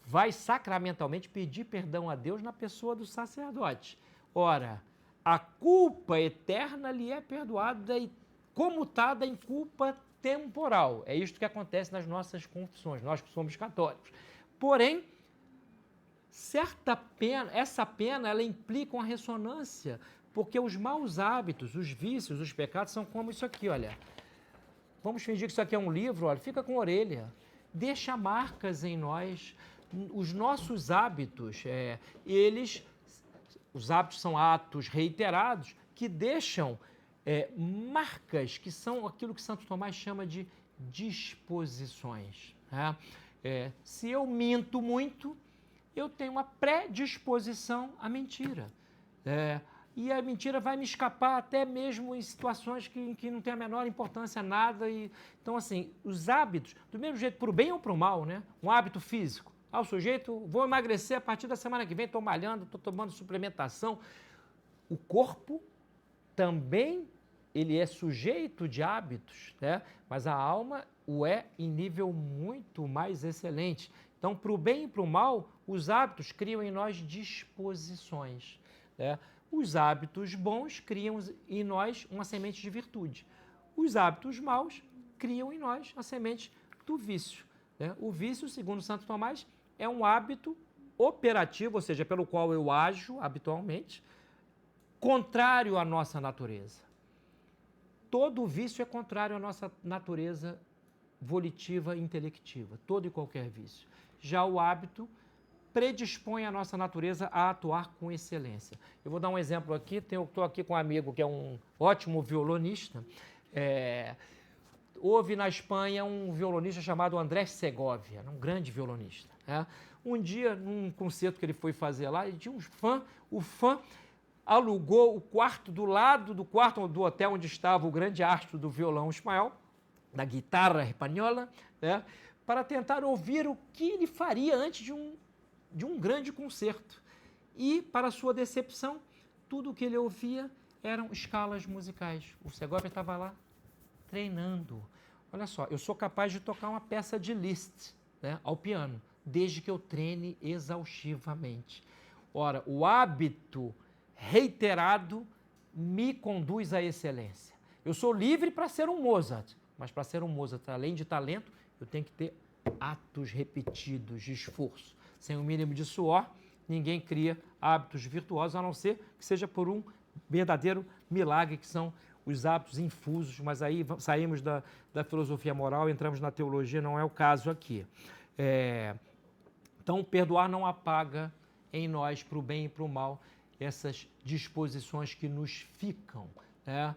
vai sacramentalmente pedir perdão a Deus na pessoa do sacerdote. Ora, a culpa eterna lhe é perdoada e comutada em culpa temporal. É isto que acontece nas nossas confissões, nós que somos católicos. Porém, essa pena ela implica uma ressonância, porque os maus hábitos, os vícios, os pecados são como isso aqui, olha. Vamos fingir que isso aqui é um livro, olha, fica com a orelha. Deixa marcas em nós. Os nossos hábitos, os hábitos são atos reiterados que deixam marcas, que são aquilo que Santo Tomás chama de disposições. Né? Se eu minto muito, eu tenho uma predisposição à mentira. E a mentira vai me escapar até mesmo em situações que não tem a menor importância, nada. Então, assim, os hábitos, do mesmo jeito, para o bem ou para o mal, né? Um hábito físico. O sujeito, vou emagrecer a partir da semana que vem, estou malhando, estou tomando suplementação. O corpo também, ele é sujeito de hábitos, né? Mas a alma o é em nível muito mais excelente. Então, para o bem e para o mal, os hábitos criam em nós disposições, né? Os hábitos bons criam em nós uma semente de virtude. Os hábitos maus criam em nós a semente do vício. Né? O vício, segundo Santo Tomás, é um hábito operativo, ou seja, pelo qual eu ajo habitualmente, contrário à nossa natureza. Todo vício é contrário à nossa natureza volitiva e intelectiva, todo e qualquer vício. Já o hábito predispõe a nossa natureza a atuar com excelência. Eu vou dar um exemplo aqui, estou aqui com um amigo que é um ótimo violonista. Houve na Espanha um violonista chamado Andrés Segovia, um grande violonista. Né? Um dia, num concerto que ele foi fazer lá, ele tinha o fã alugou o quarto do lado do quarto do hotel onde estava o grande astro do violão espanhol, da guitarra espanhola, né? Para tentar ouvir o que ele faria antes de um grande concerto. E, para sua decepção, tudo o que ele ouvia eram escalas musicais. O Segovia estava lá treinando. Olha só, eu sou capaz de tocar uma peça de Liszt, né, ao piano, desde que eu treine exaustivamente. Ora, o hábito reiterado me conduz à excelência. Eu sou livre para ser um Mozart, mas para ser um Mozart, além de talento, eu tenho que ter atos repetidos de esforço. Sem o mínimo de suor, ninguém cria hábitos virtuosos, a não ser que seja por um verdadeiro milagre, que são os hábitos infusos, mas aí saímos da filosofia moral, entramos na teologia, não é o caso aqui. Então, perdoar não apaga em nós, para o bem e para o mal, essas disposições que nos ficam. Né?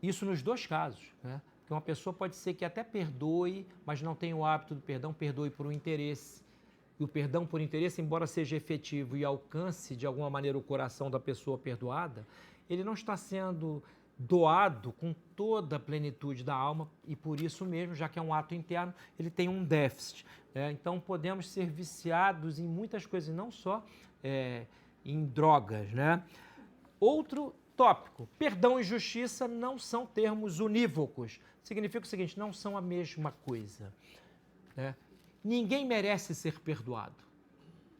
Isso nos dois casos, né? Porque uma pessoa pode ser que até perdoe, mas não tenha o hábito do perdão, perdoe por um interesse. E o perdão por interesse, embora seja efetivo e alcance de alguma maneira o coração da pessoa perdoada, ele não está sendo doado com toda a plenitude da alma e por isso mesmo, já que é um ato interno, ele tem um déficit. Né? Então podemos ser viciados em muitas coisas, não só em drogas. Né? Outro tópico, perdão e justiça não são termos unívocos. Significa o seguinte, não são a mesma coisa. Né? Ninguém merece ser perdoado.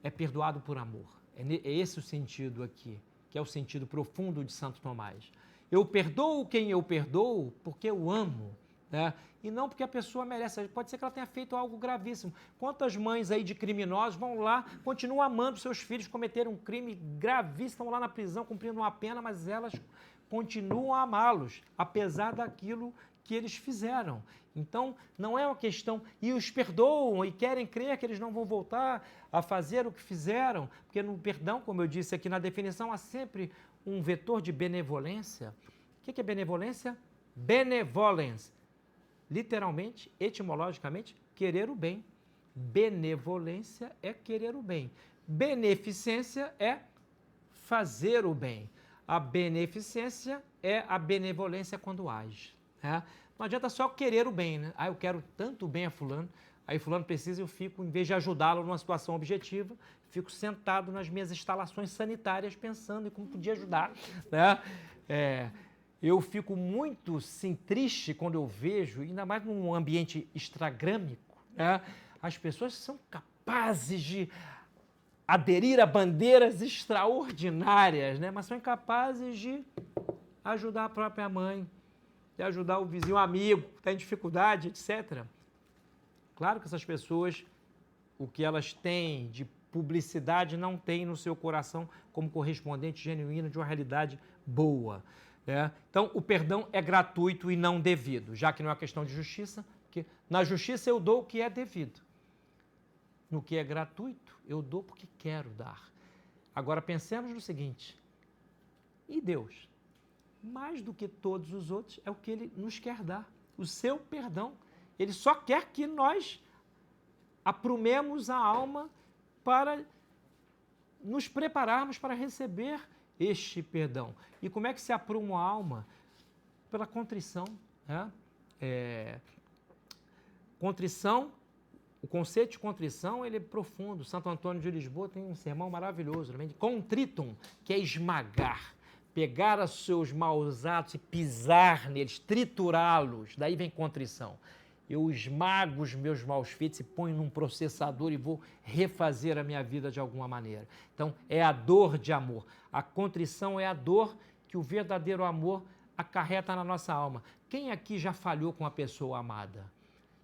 É perdoado por amor. É esse o sentido aqui, que é o sentido profundo de Santo Tomás. Eu perdoo quem eu perdoo porque eu amo, né? E não porque a pessoa merece. Pode ser que ela tenha feito algo gravíssimo. Quantas mães aí de criminosos vão lá, continuam amando seus filhos, cometeram um crime gravíssimo, estão lá na prisão cumprindo uma pena, mas elas continuam a amá-los, apesar daquilo que eles fizeram. Então, não é uma questão... E os perdoam e querem crer que eles não vão voltar a fazer o que fizeram, porque no perdão, como eu disse aqui na definição, há sempre um vetor de benevolência. O que é benevolência? Benevolence. Literalmente, etimologicamente, querer o bem. Benevolência é querer o bem. Beneficência é fazer o bem. A beneficência é a benevolência quando age. Né? Não adianta só querer o bem, né? Eu quero tanto bem a fulano, aí fulano precisa, eu fico, em vez de ajudá-lo numa situação objetiva, fico sentado nas minhas instalações sanitárias pensando em como podia ajudar. Né? Eu fico muito triste quando eu vejo, ainda mais num ambiente instagrâmico, né? As pessoas são capazes de aderir a bandeiras extraordinárias, né? Mas são incapazes de ajudar a própria mãe, de ajudar o vizinho, o amigo, que está em dificuldade, etc. Claro que essas pessoas, o que elas têm de publicidade não tem no seu coração como correspondente genuíno de uma realidade boa. Né? Então, o perdão é gratuito e não devido, já que não é uma questão de justiça, porque na justiça eu dou o que é devido. No que é gratuito, eu dou porque quero dar. Agora, pensemos no seguinte, e Deus? Mais do que todos os outros, é o que Ele nos quer dar, o seu perdão. Ele só quer que nós aprumemos a alma para nos prepararmos para receber este perdão. E como é que se apruma a alma? Pela contrição. Né? Contrição, o conceito de contrição ele é profundo. Santo Antônio de Lisboa tem um sermão maravilhoso também, de contritum, que é esmagar. Pegar os seus maus atos e pisar neles, triturá-los, daí vem contrição. Eu esmago os meus maus feitos e ponho num processador e vou refazer a minha vida de alguma maneira. Então, é a dor de amor. A contrição é a dor que o verdadeiro amor acarreta na nossa alma. Quem aqui já falhou com a pessoa amada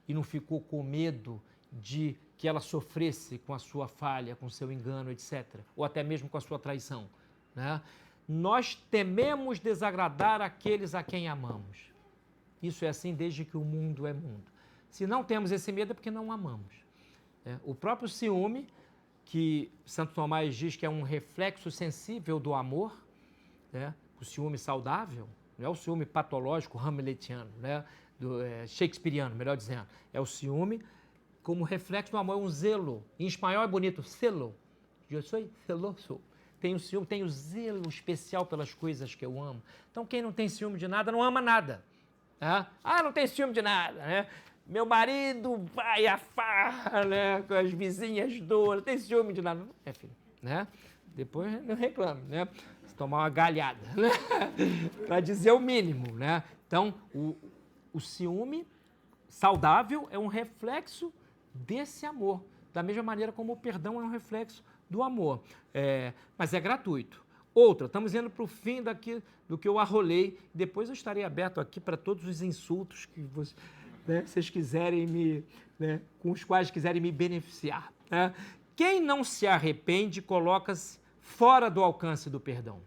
e não ficou com medo de que ela sofresse com a sua falha, com o seu engano, etc., ou até mesmo com a sua traição, né? Nós tememos desagradar aqueles a quem amamos. Isso é assim desde que o mundo é mundo. Se não temos esse medo é porque não amamos. O próprio ciúme, que Santo Tomás diz que é um reflexo sensível do amor, né? O ciúme saudável, não é o ciúme patológico hamletiano, né? Shakespeariano, melhor dizendo. É o ciúme como reflexo do amor, é um zelo. Em espanhol é bonito, celo. Eu sou celoso. Tenho ciúme, tenho zelo especial pelas coisas que eu amo. Então, quem não tem ciúme de nada, não ama nada. Não tem ciúme de nada, né? Meu marido vai a farra, né? Com as vizinhas não tem ciúme de nada. É, filho, né? Depois não reclame, né? Se tomar uma galhada, né? Para dizer o mínimo, né? Então, o ciúme saudável é um reflexo desse amor. Da mesma maneira como o perdão é um reflexo do amor, mas é gratuito. Outra, estamos indo para o fim do que eu arrolei, depois eu estarei aberto aqui para todos os insultos que vocês quiserem com os quais quiserem me beneficiar. Né? Quem não se arrepende coloca-se fora do alcance do perdão.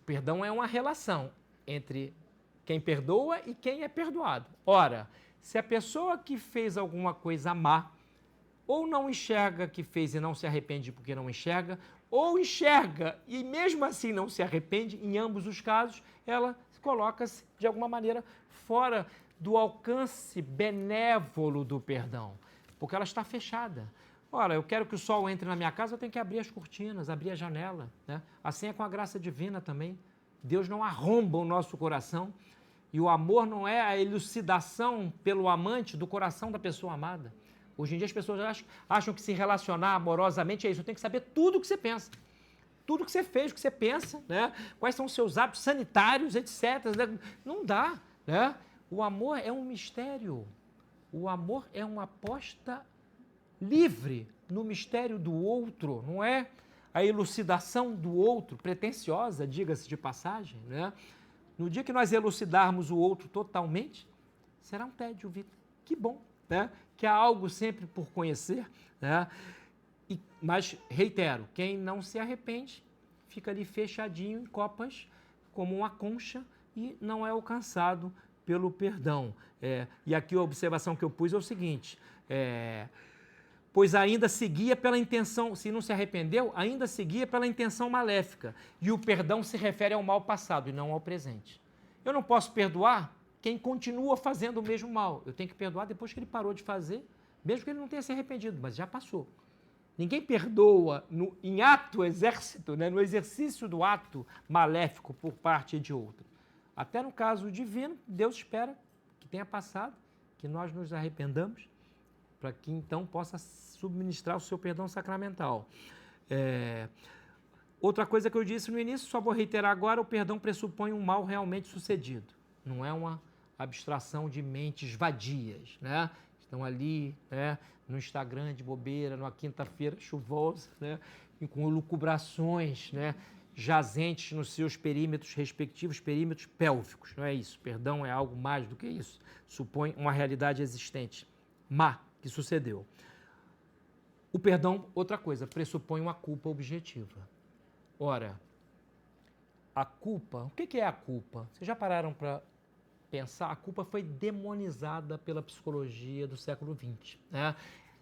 O perdão é uma relação entre quem perdoa e quem é perdoado. Ora, se a pessoa que fez alguma coisa má ou não enxerga que fez e não se arrepende porque não enxerga, ou enxerga e mesmo assim não se arrepende, em ambos os casos, ela coloca-se, de alguma maneira, fora do alcance benévolo do perdão, porque ela está fechada. Ora, eu quero que o sol entre na minha casa, eu tenho que abrir as cortinas, abrir a janela. Né? Assim é com a graça divina também. Deus não arromba o nosso coração. E o amor não é a elucidação pelo amante do coração da pessoa amada. Hoje em dia as pessoas acham que se relacionar amorosamente é isso. Eu tenho que saber tudo o que você pensa. Tudo que você fez, o que você pensa, né? Quais são os seus hábitos sanitários, etc. Não dá, né? O amor é um mistério. O amor é uma aposta livre no mistério do outro, não é a elucidação do outro, pretensiosa, diga-se de passagem, né? No dia que nós elucidarmos o outro totalmente, será um tédio, Vitor. Que bom, né? Que há algo sempre por conhecer, né? Mas, reitero, quem não se arrepende fica ali fechadinho em copas como uma concha e não é alcançado pelo perdão. E aqui a observação que eu pus é o seguinte, pois ainda seguia pela intenção, se não se arrependeu, ainda seguia pela intenção maléfica. E o perdão se refere ao mal passado e não ao presente. Eu não posso perdoar quem continua fazendo o mesmo mal. Eu tenho que perdoar depois que ele parou de fazer, mesmo que ele não tenha se arrependido, mas já passou. Ninguém perdoa em exército, né, no exercício do ato maléfico por parte de outro. Até no caso divino, Deus espera que tenha passado, que nós nos arrependamos, para que então possa subministrar o seu perdão sacramental. Outra coisa que eu disse no início, só vou reiterar agora, o perdão pressupõe um mal realmente sucedido. Não é uma abstração de mentes vadias, né? Estão ali, né, no Instagram de bobeira, numa quinta-feira chuvosa, né, com lucubrações, né, jazentes nos seus perímetros, respectivos perímetros pélvicos. Não é isso. Perdão é algo mais do que isso. Supõe uma realidade existente, má, que sucedeu. O perdão, outra coisa, pressupõe uma culpa objetiva. Ora, a culpa, o que é a culpa? Vocês já pararam para pensar? A culpa foi demonizada pela psicologia do século XX, né?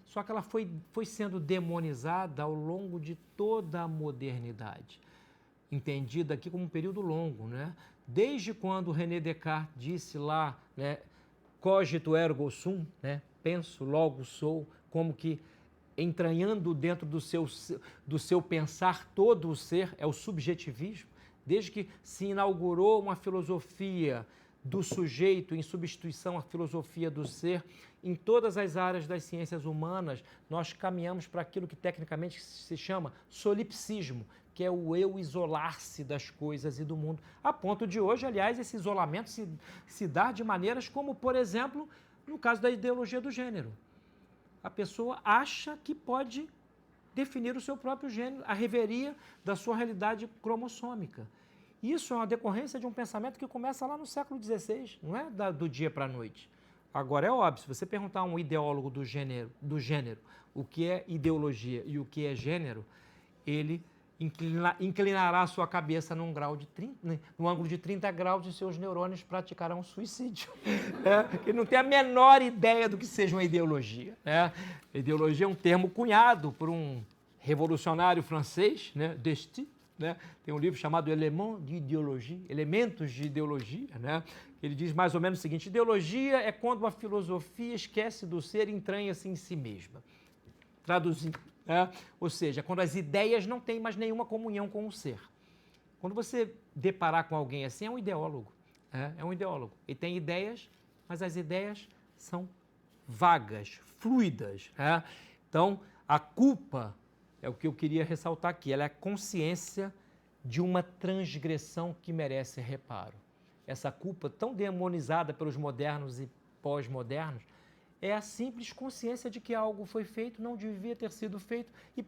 Só que ela foi sendo demonizada ao longo de toda a modernidade, entendida aqui como um período longo, né? Desde quando René Descartes disse lá, né, cogito ergo sum, né, penso, logo sou, como que entranhando dentro do seu pensar todo o ser, é o subjetivismo, desde que se inaugurou uma filosofia do sujeito em substituição à filosofia do ser, em todas as áreas das ciências humanas, nós caminhamos para aquilo que tecnicamente se chama solipsismo, que é o eu isolar-se das coisas e do mundo. A ponto de hoje, aliás, esse isolamento se dá de maneiras como, por exemplo, no caso da ideologia do gênero. A pessoa acha que pode definir o seu próprio gênero, a reveria da sua realidade cromossômica. Isso é uma decorrência de um pensamento que começa lá no século XVI, não é do dia para a noite. Agora, é óbvio, se você perguntar a um ideólogo do gênero o que é ideologia e o que é gênero, ele inclinará a sua cabeça num ângulo de 30 graus e seus neurônios praticarão suicídio. Ele não tem a menor ideia do que seja uma ideologia. Ideologia é um termo cunhado por um revolucionário francês, Desty, né? Tem um livro chamado Elementos de Ideologia, né? Ele diz mais ou menos o seguinte: ideologia é quando uma filosofia esquece do ser e entranha-se em si mesma. Traduzindo, ou seja, quando as ideias não têm mais nenhuma comunhão com o ser. Quando você deparar com alguém assim, é um ideólogo. É um ideólogo. Ele tem ideias, mas as ideias são vagas, fluidas. Então, a culpa é o que eu queria ressaltar aqui. Ela é a consciência de uma transgressão que merece reparo. Essa culpa tão demonizada pelos modernos e pós-modernos é a simples consciência de que algo foi feito, não devia ter sido feito e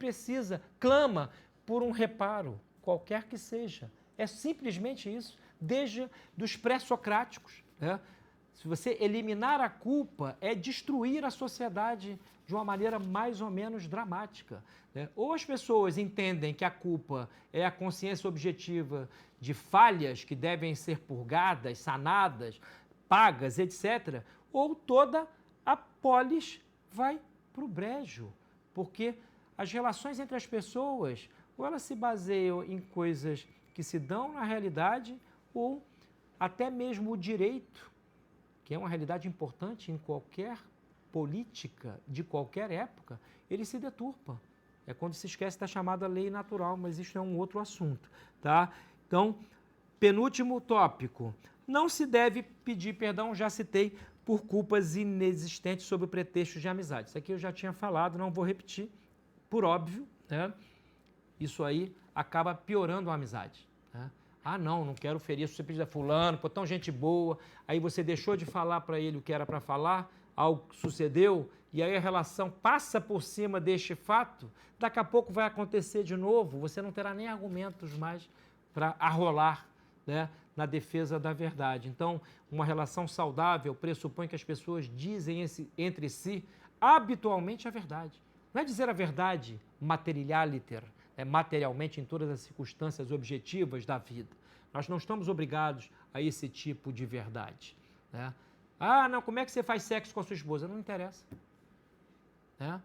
clama por um reparo, qualquer que seja. É simplesmente isso, desde dos pré-socráticos. Se você eliminar a culpa, é destruir a sociedade de uma maneira mais ou menos dramática. Ou as pessoas entendem que a culpa é a consciência objetiva de falhas que devem ser purgadas, sanadas, pagas, etc., ou toda a polis vai para o brejo, porque as relações entre as pessoas, ou elas se baseiam em coisas que se dão na realidade, ou até mesmo o direito, que é uma realidade importante em qualquer política de qualquer época, ele se deturpa. É quando se esquece da chamada lei natural, mas isso é um outro assunto, tá? Então, penúltimo tópico. Não se deve pedir perdão, já citei, por culpas inexistentes sob o pretexto de amizade. Isso aqui eu já tinha falado, não vou repetir, por óbvio, né? Isso aí acaba piorando a amizade, né? Ah, não quero ferir a suscetibilidade de fulano, pô, tão gente boa, aí você deixou de falar para ele o que era para falar, algo sucedeu, e aí a relação passa por cima deste fato, daqui a pouco vai acontecer de novo, você não terá nem argumentos mais para arrolar, né, na defesa da verdade. Então, uma relação saudável pressupõe que as pessoas dizem entre si habitualmente a verdade. Não é dizer a verdade materialiter, materialmente em todas as circunstâncias objetivas da vida. Nós não estamos obrigados a esse tipo de verdade, né? Ah, não, como é que você faz sexo com a sua esposa? Não interessa, né?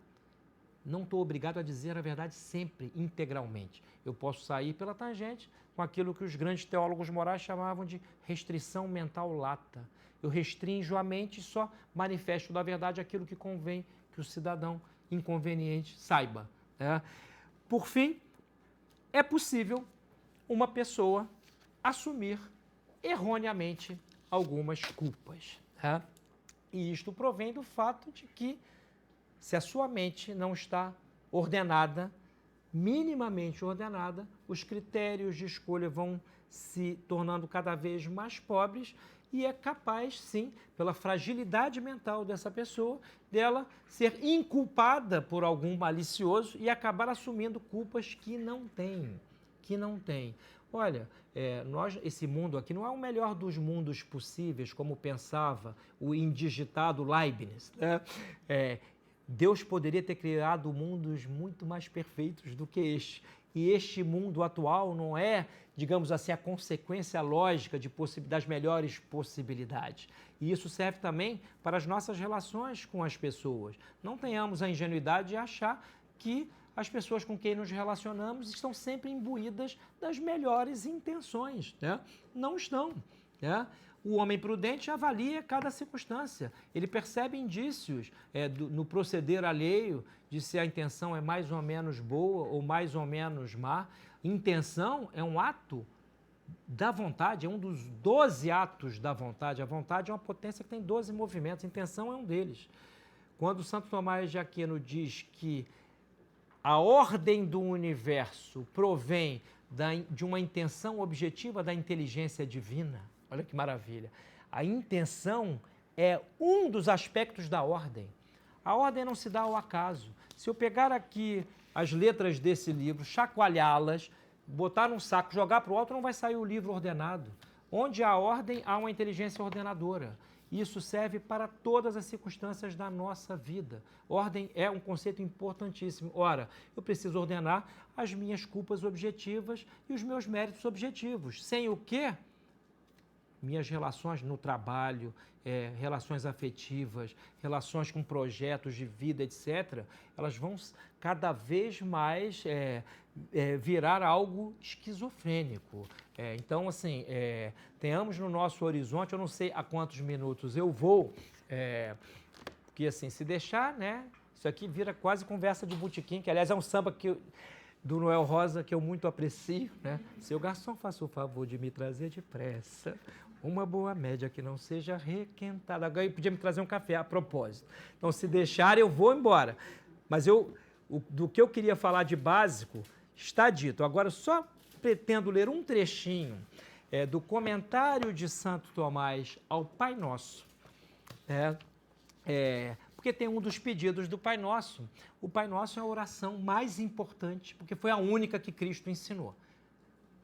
Não estou obrigado a dizer a verdade sempre, integralmente. Eu posso sair pela tangente com aquilo que os grandes teólogos morais chamavam de restrição mental lata. Eu restringo a mente e só manifesto da verdade aquilo que convém que o cidadão inconveniente saiba, né? Por fim, é possível uma pessoa assumir erroneamente algumas culpas, né? E isto provém do fato de que, se a sua mente não está ordenada, minimamente ordenada, os critérios de escolha vão se tornando cada vez mais pobres e é capaz, sim, pela fragilidade mental dessa pessoa, dela ser inculpada por algum malicioso e acabar assumindo culpas que não tem. Olha, esse mundo aqui não é o melhor dos mundos possíveis, como pensava o indigitado Leibniz, né? Deus poderia ter criado mundos muito mais perfeitos do que este. E este mundo atual não é, digamos assim, a consequência lógica das melhores possibilidades. E isso serve também para as nossas relações com as pessoas. Não tenhamos a ingenuidade de achar que as pessoas com quem nos relacionamos estão sempre imbuídas das melhores intenções, né? Não estão, né? O homem prudente avalia cada circunstância. Ele percebe indícios no proceder alheio de se a intenção é mais ou menos boa ou mais ou menos má. Intenção é um ato da vontade, é um dos 12 atos da vontade. A vontade é uma potência que tem 12 movimentos, a intenção é um deles. Quando Santo Tomás de Aquino diz que a ordem do universo provém de uma intenção objetiva da inteligência divina, olha que maravilha. A intenção é um dos aspectos da ordem. A ordem não se dá ao acaso. Se eu pegar aqui as letras desse livro, chacoalhá-las, botar num saco, jogar para o alto, não vai sair o livro ordenado. Onde há ordem, há uma inteligência ordenadora. Isso serve para todas as circunstâncias da nossa vida. Ordem é um conceito importantíssimo. Ora, eu preciso ordenar as minhas culpas objetivas e os meus méritos objetivos. Sem o quê? Minhas relações no trabalho, relações afetivas, relações com projetos de vida, etc., elas vão cada vez mais virar algo esquizofrênico. Então, assim, tenhamos no nosso horizonte, eu não sei a quantos minutos eu vou, porque, assim, se deixar, né, isso aqui vira quase conversa de botequim, que, aliás, é um samba do Noel Rosa que eu muito aprecio, né? Seu garçom, faça o favor de me trazer depressa uma boa média que não seja requentada. Agora eu podia me trazer um café a propósito. Então, se deixar, eu vou embora. Mas do que eu queria falar de básico está dito. Agora, só pretendo ler um trechinho do comentário de Santo Tomás ao Pai Nosso. Porque tem um dos pedidos do Pai Nosso. O Pai Nosso é a oração mais importante, porque foi a única que Cristo ensinou.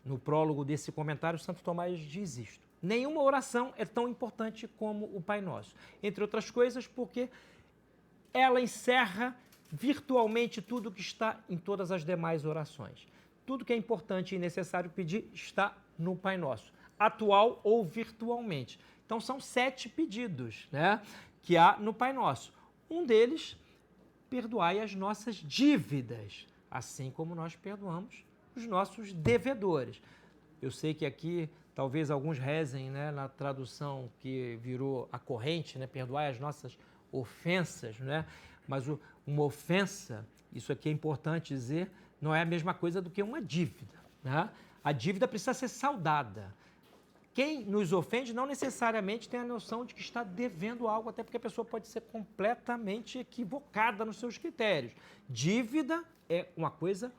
No prólogo desse comentário, Santo Tomás diz isto. Nenhuma oração é tão importante como o Pai Nosso. Entre outras coisas, porque ela encerra virtualmente tudo que está em todas as demais orações. Tudo que é importante e necessário pedir está no Pai Nosso, atual ou virtualmente. Então, são 7 pedidos, né, que há no Pai Nosso. Um deles, perdoai as nossas dívidas, assim como nós perdoamos os nossos devedores. Eu sei que aqui talvez alguns rezem, né, na tradução que virou a corrente, né, perdoai as nossas ofensas, né? Mas uma ofensa, isso aqui é importante dizer, não é a mesma coisa do que uma dívida, né? A dívida precisa ser saldada. quem nos ofende não necessariamente tem a noção de que está devendo algo, até porque a pessoa pode ser completamente equivocada nos seus critérios. Dívida é uma coisa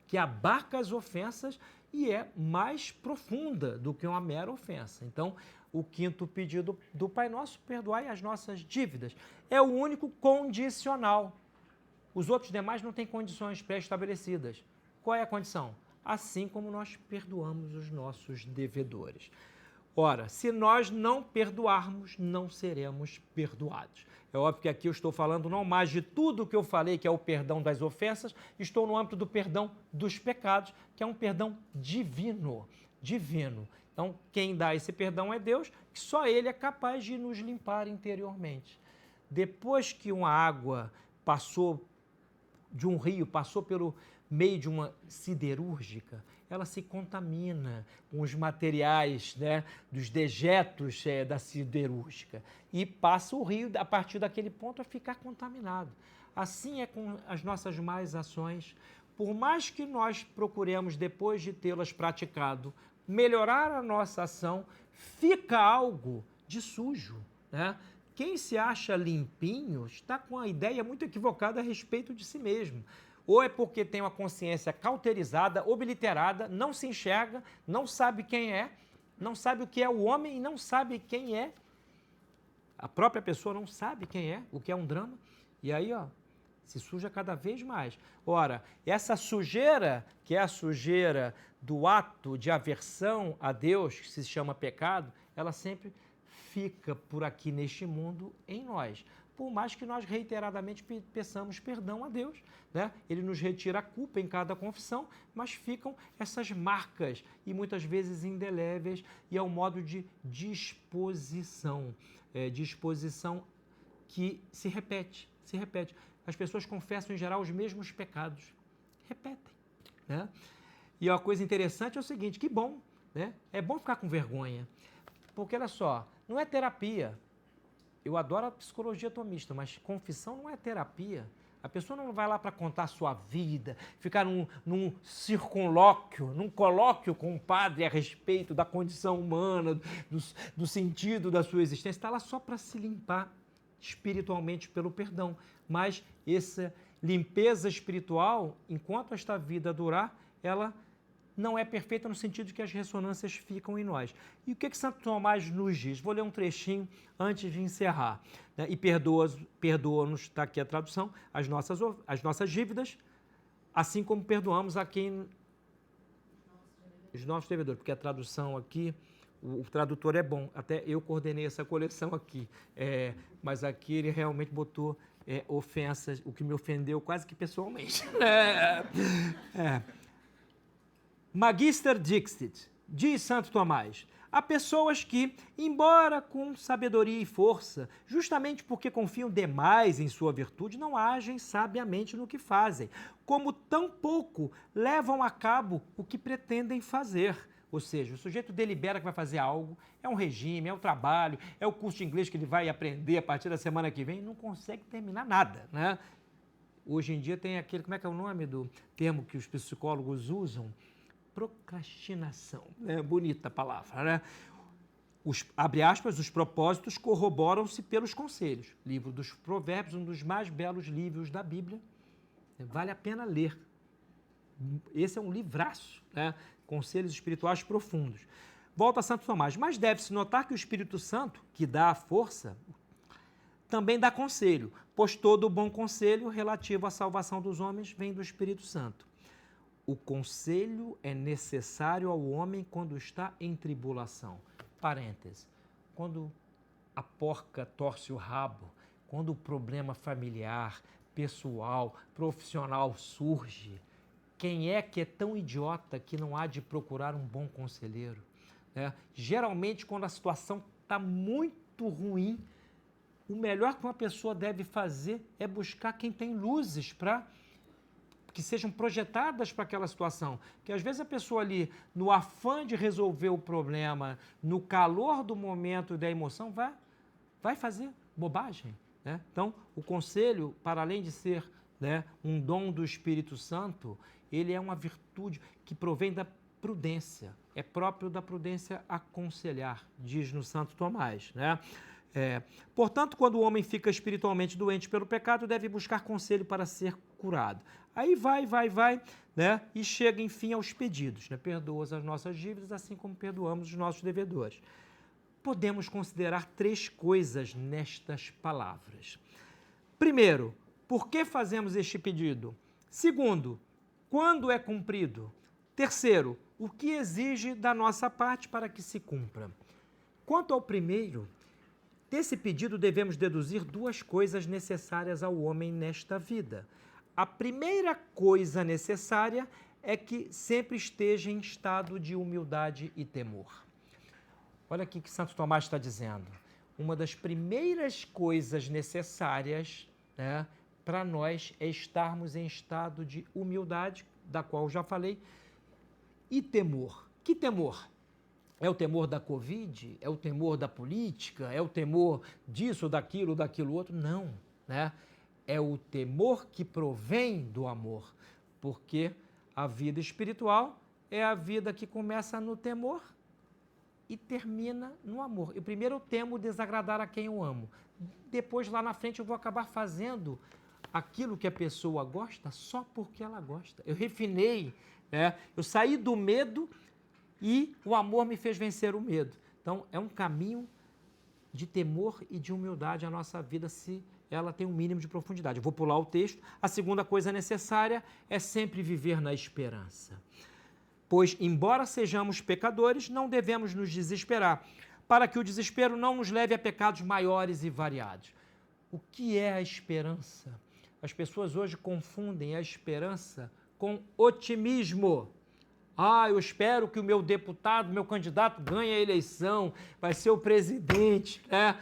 que abarca as ofensas e é mais profunda do que uma mera ofensa. Então, o quinto pedido do Pai Nosso, perdoai as nossas dívidas, é o único condicional. Os outros demais não têm condições pré-estabelecidas. Qual é a condição? Assim como nós perdoamos os nossos devedores. Ora, se nós não perdoarmos, não seremos perdoados. É óbvio que aqui eu estou falando não mais de tudo o que eu falei, que é o perdão das ofensas, estou no âmbito do perdão dos pecados, que é um perdão divino. Então, quem dá esse perdão é Deus, que só Ele é capaz de nos limpar interiormente. Depois que uma água passou de um rio, passou pelo meio de uma siderúrgica, ela se contamina com os materiais, né, dos dejetos da siderúrgica e passa o rio, a partir daquele ponto, a ficar contaminado. Assim é com as nossas más ações. Por mais que nós procuremos, depois de tê-las praticado, melhorar a nossa ação, fica algo de sujo, né? Quem se acha limpinho está com a ideia muito equivocada a respeito de si mesmo. Ou é porque tem uma consciência cauterizada, obliterada, não se enxerga, não sabe quem é, não sabe o que é o homem e não sabe quem é. A própria pessoa não sabe quem é, o que é um drama. E aí, se suja cada vez mais. Ora, essa sujeira, que é a sujeira do ato de aversão a Deus, que se chama pecado, ela sempre fica por aqui neste mundo em nós. Por mais que nós reiteradamente peçamos perdão a Deus, né? Ele nos retira a culpa em cada confissão, mas ficam essas marcas, e muitas vezes indeléveis, e é um modo de disposição, disposição que se repete. As pessoas confessam, em geral, os mesmos pecados. Repetem, né? E uma coisa interessante é o seguinte, que bom, né? É bom ficar com vergonha, porque, olha só, não é terapia. Eu adoro a psicologia tomista, mas confissão não é terapia. A pessoa não vai lá para contar a sua vida, ficar num circunlóquio, num colóquio com o padre a respeito da condição humana, do sentido da sua existência. Está lá só para se limpar espiritualmente pelo perdão. Mas essa limpeza espiritual, enquanto esta vida durar, ela não é perfeita no sentido de que as ressonâncias ficam em nós. E o que Santo Tomás nos diz? Vou ler um trechinho antes de encerrar. Né? E perdoa-nos, está aqui a tradução, as nossas dívidas, assim como perdoamos a quem... Os nossos devedores, porque a tradução aqui, o tradutor é bom, até eu coordenei essa coleção aqui, mas aqui ele realmente botou ofensas, o que me ofendeu quase que pessoalmente. Magister Dixit, diz Santo Tomás, há pessoas que, embora com sabedoria e força, justamente porque confiam demais em sua virtude, não agem sabiamente no que fazem, como tampouco levam a cabo o que pretendem fazer. Ou seja, o sujeito delibera que vai fazer algo, é um regime, é um trabalho, é o curso de inglês que ele vai aprender a partir da semana que vem, e não consegue terminar nada, né? Hoje em dia tem aquele, como é que é o nome do termo que os psicólogos usam? Procrastinação, bonita a palavra, né? Abre aspas, os propósitos corroboram-se pelos conselhos. Livro dos Provérbios, um dos mais belos livros da Bíblia, vale a pena ler. Esse é um livraço, né? Conselhos espirituais profundos. Volta a Santo Tomás, mas deve-se notar que o Espírito Santo, que dá a força, também dá conselho, pois todo o bom conselho relativo à salvação dos homens vem do Espírito Santo. O conselho é necessário ao homem quando está em tribulação. Parêntese. Quando a porca torce o rabo, quando o problema familiar, pessoal, profissional surge, quem é que é tão idiota que não há de procurar um bom conselheiro? Geralmente, quando a situação está muito ruim, o melhor que uma pessoa deve fazer é buscar quem tem luzes para que sejam projetadas para aquela situação. Porque às vezes a pessoa ali, no afã de resolver o problema, no calor do momento e da emoção, vai fazer bobagem, né? Então, o conselho, para além de ser, né, um dom do Espírito Santo, ele é uma virtude que provém da prudência. É próprio da prudência aconselhar, diz no Santo Tomás, né? Portanto, quando o homem fica espiritualmente doente pelo pecado, deve buscar conselho para ser curado. Aí vai, né? E chega, enfim, aos pedidos, né? Perdoa as nossas dívidas, assim como perdoamos os nossos devedores. Podemos considerar 3 coisas nestas palavras. Primeiro, por que fazemos este pedido? Segundo, quando é cumprido? Terceiro, o que exige da nossa parte para que se cumpra? Quanto ao primeiro, desse pedido devemos deduzir 2 coisas necessárias ao homem nesta vida. A primeira coisa necessária é que sempre esteja em estado de humildade e temor. Olha aqui que Santo Tomás está dizendo. Uma das primeiras coisas necessárias, né, para nós é estarmos em estado de humildade, da qual já falei, e temor. Que temor? É o temor da Covid? É o temor da política? É o temor disso, daquilo outro? Não, né? É o temor que provém do amor, porque a vida espiritual é a vida que começa no temor e termina no amor. E primeiro eu temo desagradar a quem eu amo. Depois, lá na frente, eu vou acabar fazendo aquilo que a pessoa gosta só porque ela gosta. Eu refinei, né? Eu saí do medo e o amor me fez vencer o medo. Então, é um caminho de temor e de humildade a nossa vida, se ela tem um mínimo de profundidade. Eu vou pular o texto. A segunda coisa necessária é sempre viver na esperança. Pois, embora sejamos pecadores, não devemos nos desesperar, para que o desespero não nos leve a pecados maiores e variados. O que é a esperança? As pessoas hoje confundem a esperança com otimismo. Eu espero que o meu deputado, meu candidato ganhe a eleição, vai ser o presidente, né?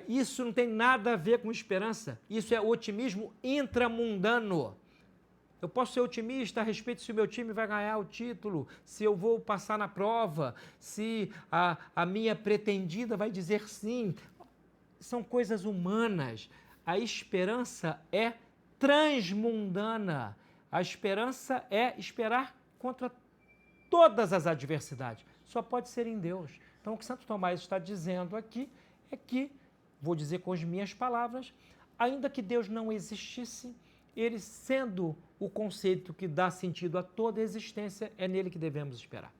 Isso não tem nada a ver com esperança. Isso é otimismo intramundano. Eu posso ser otimista a respeito se o meu time vai ganhar o título, se eu vou passar na prova, se a minha pretendida vai dizer sim. São coisas humanas. A esperança é transmundana. A esperança é esperar contra todas as adversidades. Só pode ser em Deus. Então, o que Santo Tomás está dizendo aqui é que, vou dizer com as minhas palavras, ainda que Deus não existisse, ele sendo o conceito que dá sentido a toda a existência, é nele que devemos esperar.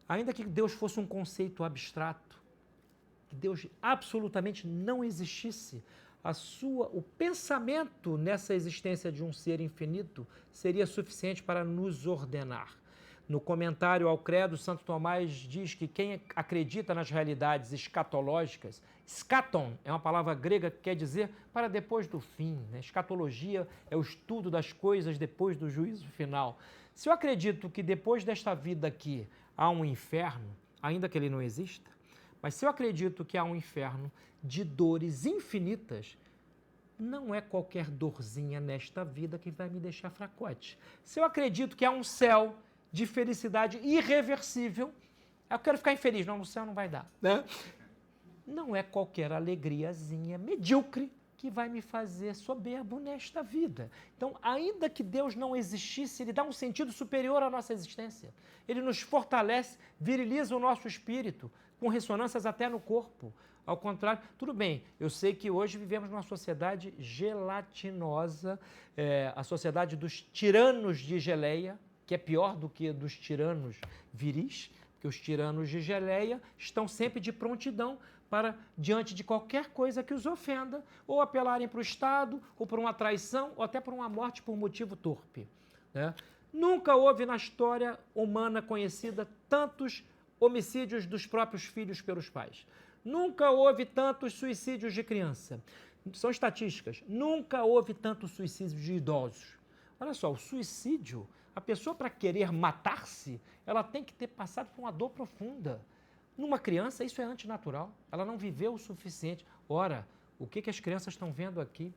Ainda que Deus fosse um conceito abstrato, que Deus absolutamente não existisse, o pensamento nessa existência de um ser infinito seria suficiente para nos ordenar. No comentário ao Credo, Santo Tomás diz que quem acredita nas realidades escatológicas, scaton é uma palavra grega que quer dizer para depois do fim, né? Escatologia é o estudo das coisas depois do juízo final. Se eu acredito que depois desta vida aqui há um inferno, ainda que ele não exista, mas se eu acredito que há um inferno de dores infinitas, não é qualquer dorzinha nesta vida que vai me deixar fracote. Se eu acredito que há um céu de felicidade irreversível, eu quero ficar infeliz. Não, no céu não vai dar, né? Não é qualquer alegriazinha medíocre que vai me fazer soberbo nesta vida. Então, ainda que Deus não existisse, Ele dá um sentido superior à nossa existência. Ele nos fortalece, viriliza o nosso espírito, com ressonâncias até no corpo. Ao contrário, tudo bem, eu sei que hoje vivemos numa sociedade gelatinosa, a sociedade dos tiranos de geleia, que é pior do que dos tiranos viris, porque os tiranos de geleia estão sempre de prontidão para, diante de qualquer coisa que os ofenda, ou apelarem para o Estado, ou por uma traição, ou até por uma morte por motivo torpe, né? Nunca houve na história humana conhecida tantos homicídios dos próprios filhos pelos pais. Nunca houve tantos suicídios de criança. São estatísticas. Nunca houve tantos suicídios de idosos. Olha só, o suicídio, a pessoa para querer matar-se, ela tem que ter passado por uma dor profunda. Numa criança, isso é antinatural. Ela não viveu o suficiente. Ora, o que as crianças estão vendo aqui?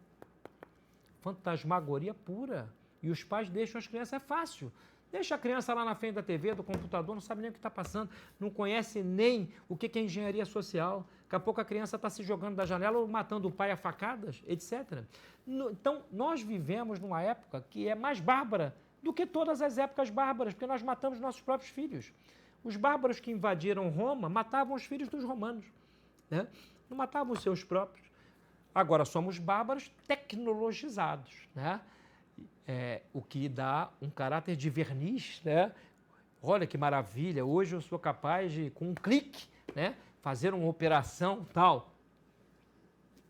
Fantasmagoria pura. E os pais deixam as crianças, é fácil. Deixa a criança lá na frente da TV, do computador, não sabe nem o que está passando, não conhece nem o que é engenharia social. Daqui a pouco a criança está se jogando da janela ou matando o pai a facadas, etc. Então, nós vivemos numa época que é mais bárbara do que todas as épocas bárbaras, porque nós matamos nossos próprios filhos. Os bárbaros que invadiram Roma matavam os filhos dos romanos, né? Não matavam os seus próprios. Agora, somos bárbaros tecnologizados, né? O que dá um caráter de verniz, né? Olha que maravilha, hoje eu sou capaz de, com um clique, né, fazer uma operação tal.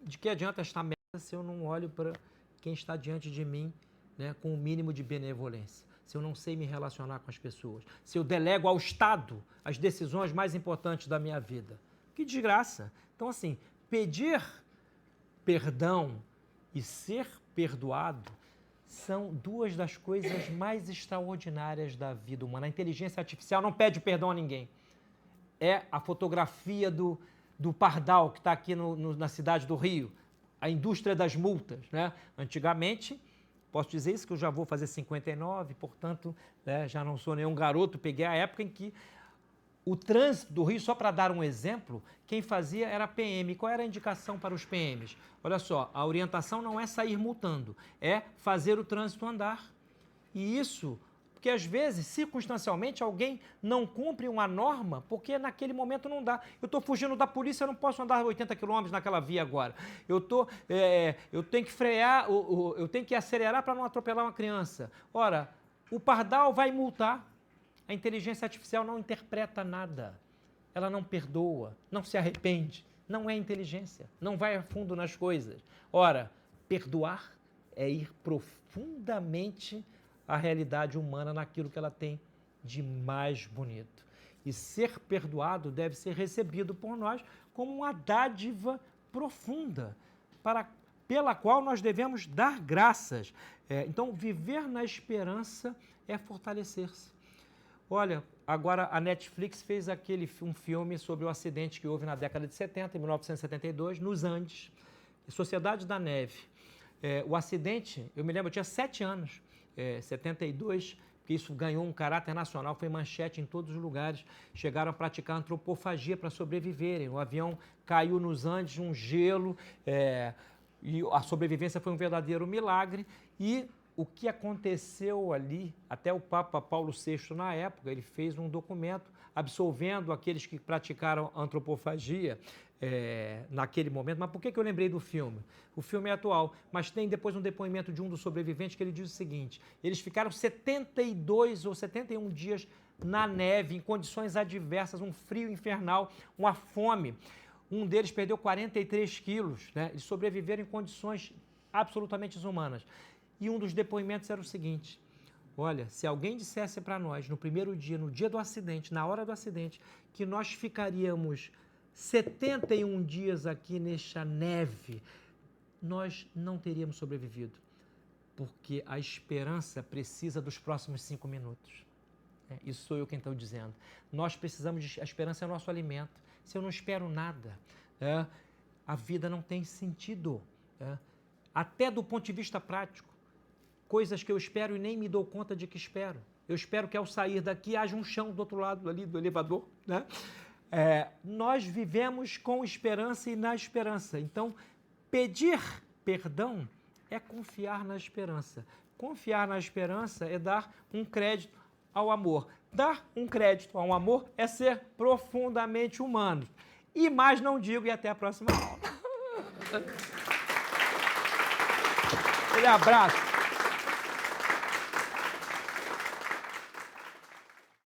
De que adianta esta merda se eu não olho para quem está diante de mim, né, com o mínimo de benevolência? Se eu não sei me relacionar com as pessoas? Se eu delego ao Estado as decisões mais importantes da minha vida? Que desgraça! Então, assim, pedir perdão e ser perdoado são duas das coisas mais extraordinárias da vida humana. A inteligência artificial não pede perdão a ninguém. É a fotografia do pardal que está aqui na cidade do Rio, a indústria das multas, né? Antigamente, posso dizer isso que eu já vou fazer 59, portanto, né, já não sou nenhum garoto, peguei a época em que o trânsito do Rio, só para dar um exemplo, quem fazia era a PM. Qual era a indicação para os PMs? Olha só, a orientação não é sair multando, é fazer o trânsito andar. E isso, porque às vezes, circunstancialmente, alguém não cumpre uma norma, porque naquele momento não dá. Eu estou fugindo da polícia, eu não posso andar 80 km naquela via agora. Eu tenho que frear, eu tenho que acelerar para não atropelar uma criança. Ora, o pardal vai multar. A inteligência artificial não interpreta nada, ela não perdoa, não se arrepende, não é inteligência, não vai a fundo nas coisas. Ora, perdoar é ir profundamente à realidade humana, naquilo que ela tem de mais bonito. E ser perdoado deve ser recebido por nós como uma dádiva profunda, pela qual nós devemos dar graças. Então, viver na esperança é fortalecer-se. Olha, agora a Netflix fez um filme sobre o acidente que houve na década de 70, em 1972, nos Andes, Sociedade da Neve. O acidente, eu me lembro, eu tinha 7 anos, 72, porque isso ganhou um caráter nacional, foi manchete em todos os lugares, chegaram a praticar antropofagia para sobreviverem. O avião caiu nos Andes, um gelo, e a sobrevivência foi um verdadeiro milagre. E o que aconteceu ali, até o Papa Paulo VI, na época, ele fez um documento absolvendo aqueles que praticaram antropofagia naquele momento. Mas por que eu lembrei do filme? O filme é atual, mas tem depois um depoimento de um dos sobreviventes que ele diz o seguinte: eles ficaram 72 ou 71 dias na neve, em condições adversas, um frio infernal, uma fome. Um deles perdeu 43 quilos, né? Eles sobreviveram em condições absolutamente desumanas. E um dos depoimentos era o seguinte: olha, se alguém dissesse para nós no primeiro dia, no dia do acidente, na hora do acidente, que nós ficaríamos 71 dias aqui nesta neve, nós não teríamos sobrevivido, porque a esperança precisa dos próximos 5 minutos. Isso sou eu quem estou dizendo. Nós precisamos a esperança é o nosso alimento. Se eu não espero nada, a vida não tem sentido. Até do ponto de vista prático. Coisas que eu espero e nem me dou conta de que espero. Eu espero que ao sair daqui haja um chão do outro lado ali do elevador, né? Nós vivemos com esperança e na esperança. Então, pedir perdão é confiar na esperança. Confiar na esperança é dar um crédito ao amor. Dar um crédito ao amor é ser profundamente humano. E mais não digo, e até a próxima aula. Aquele abraço.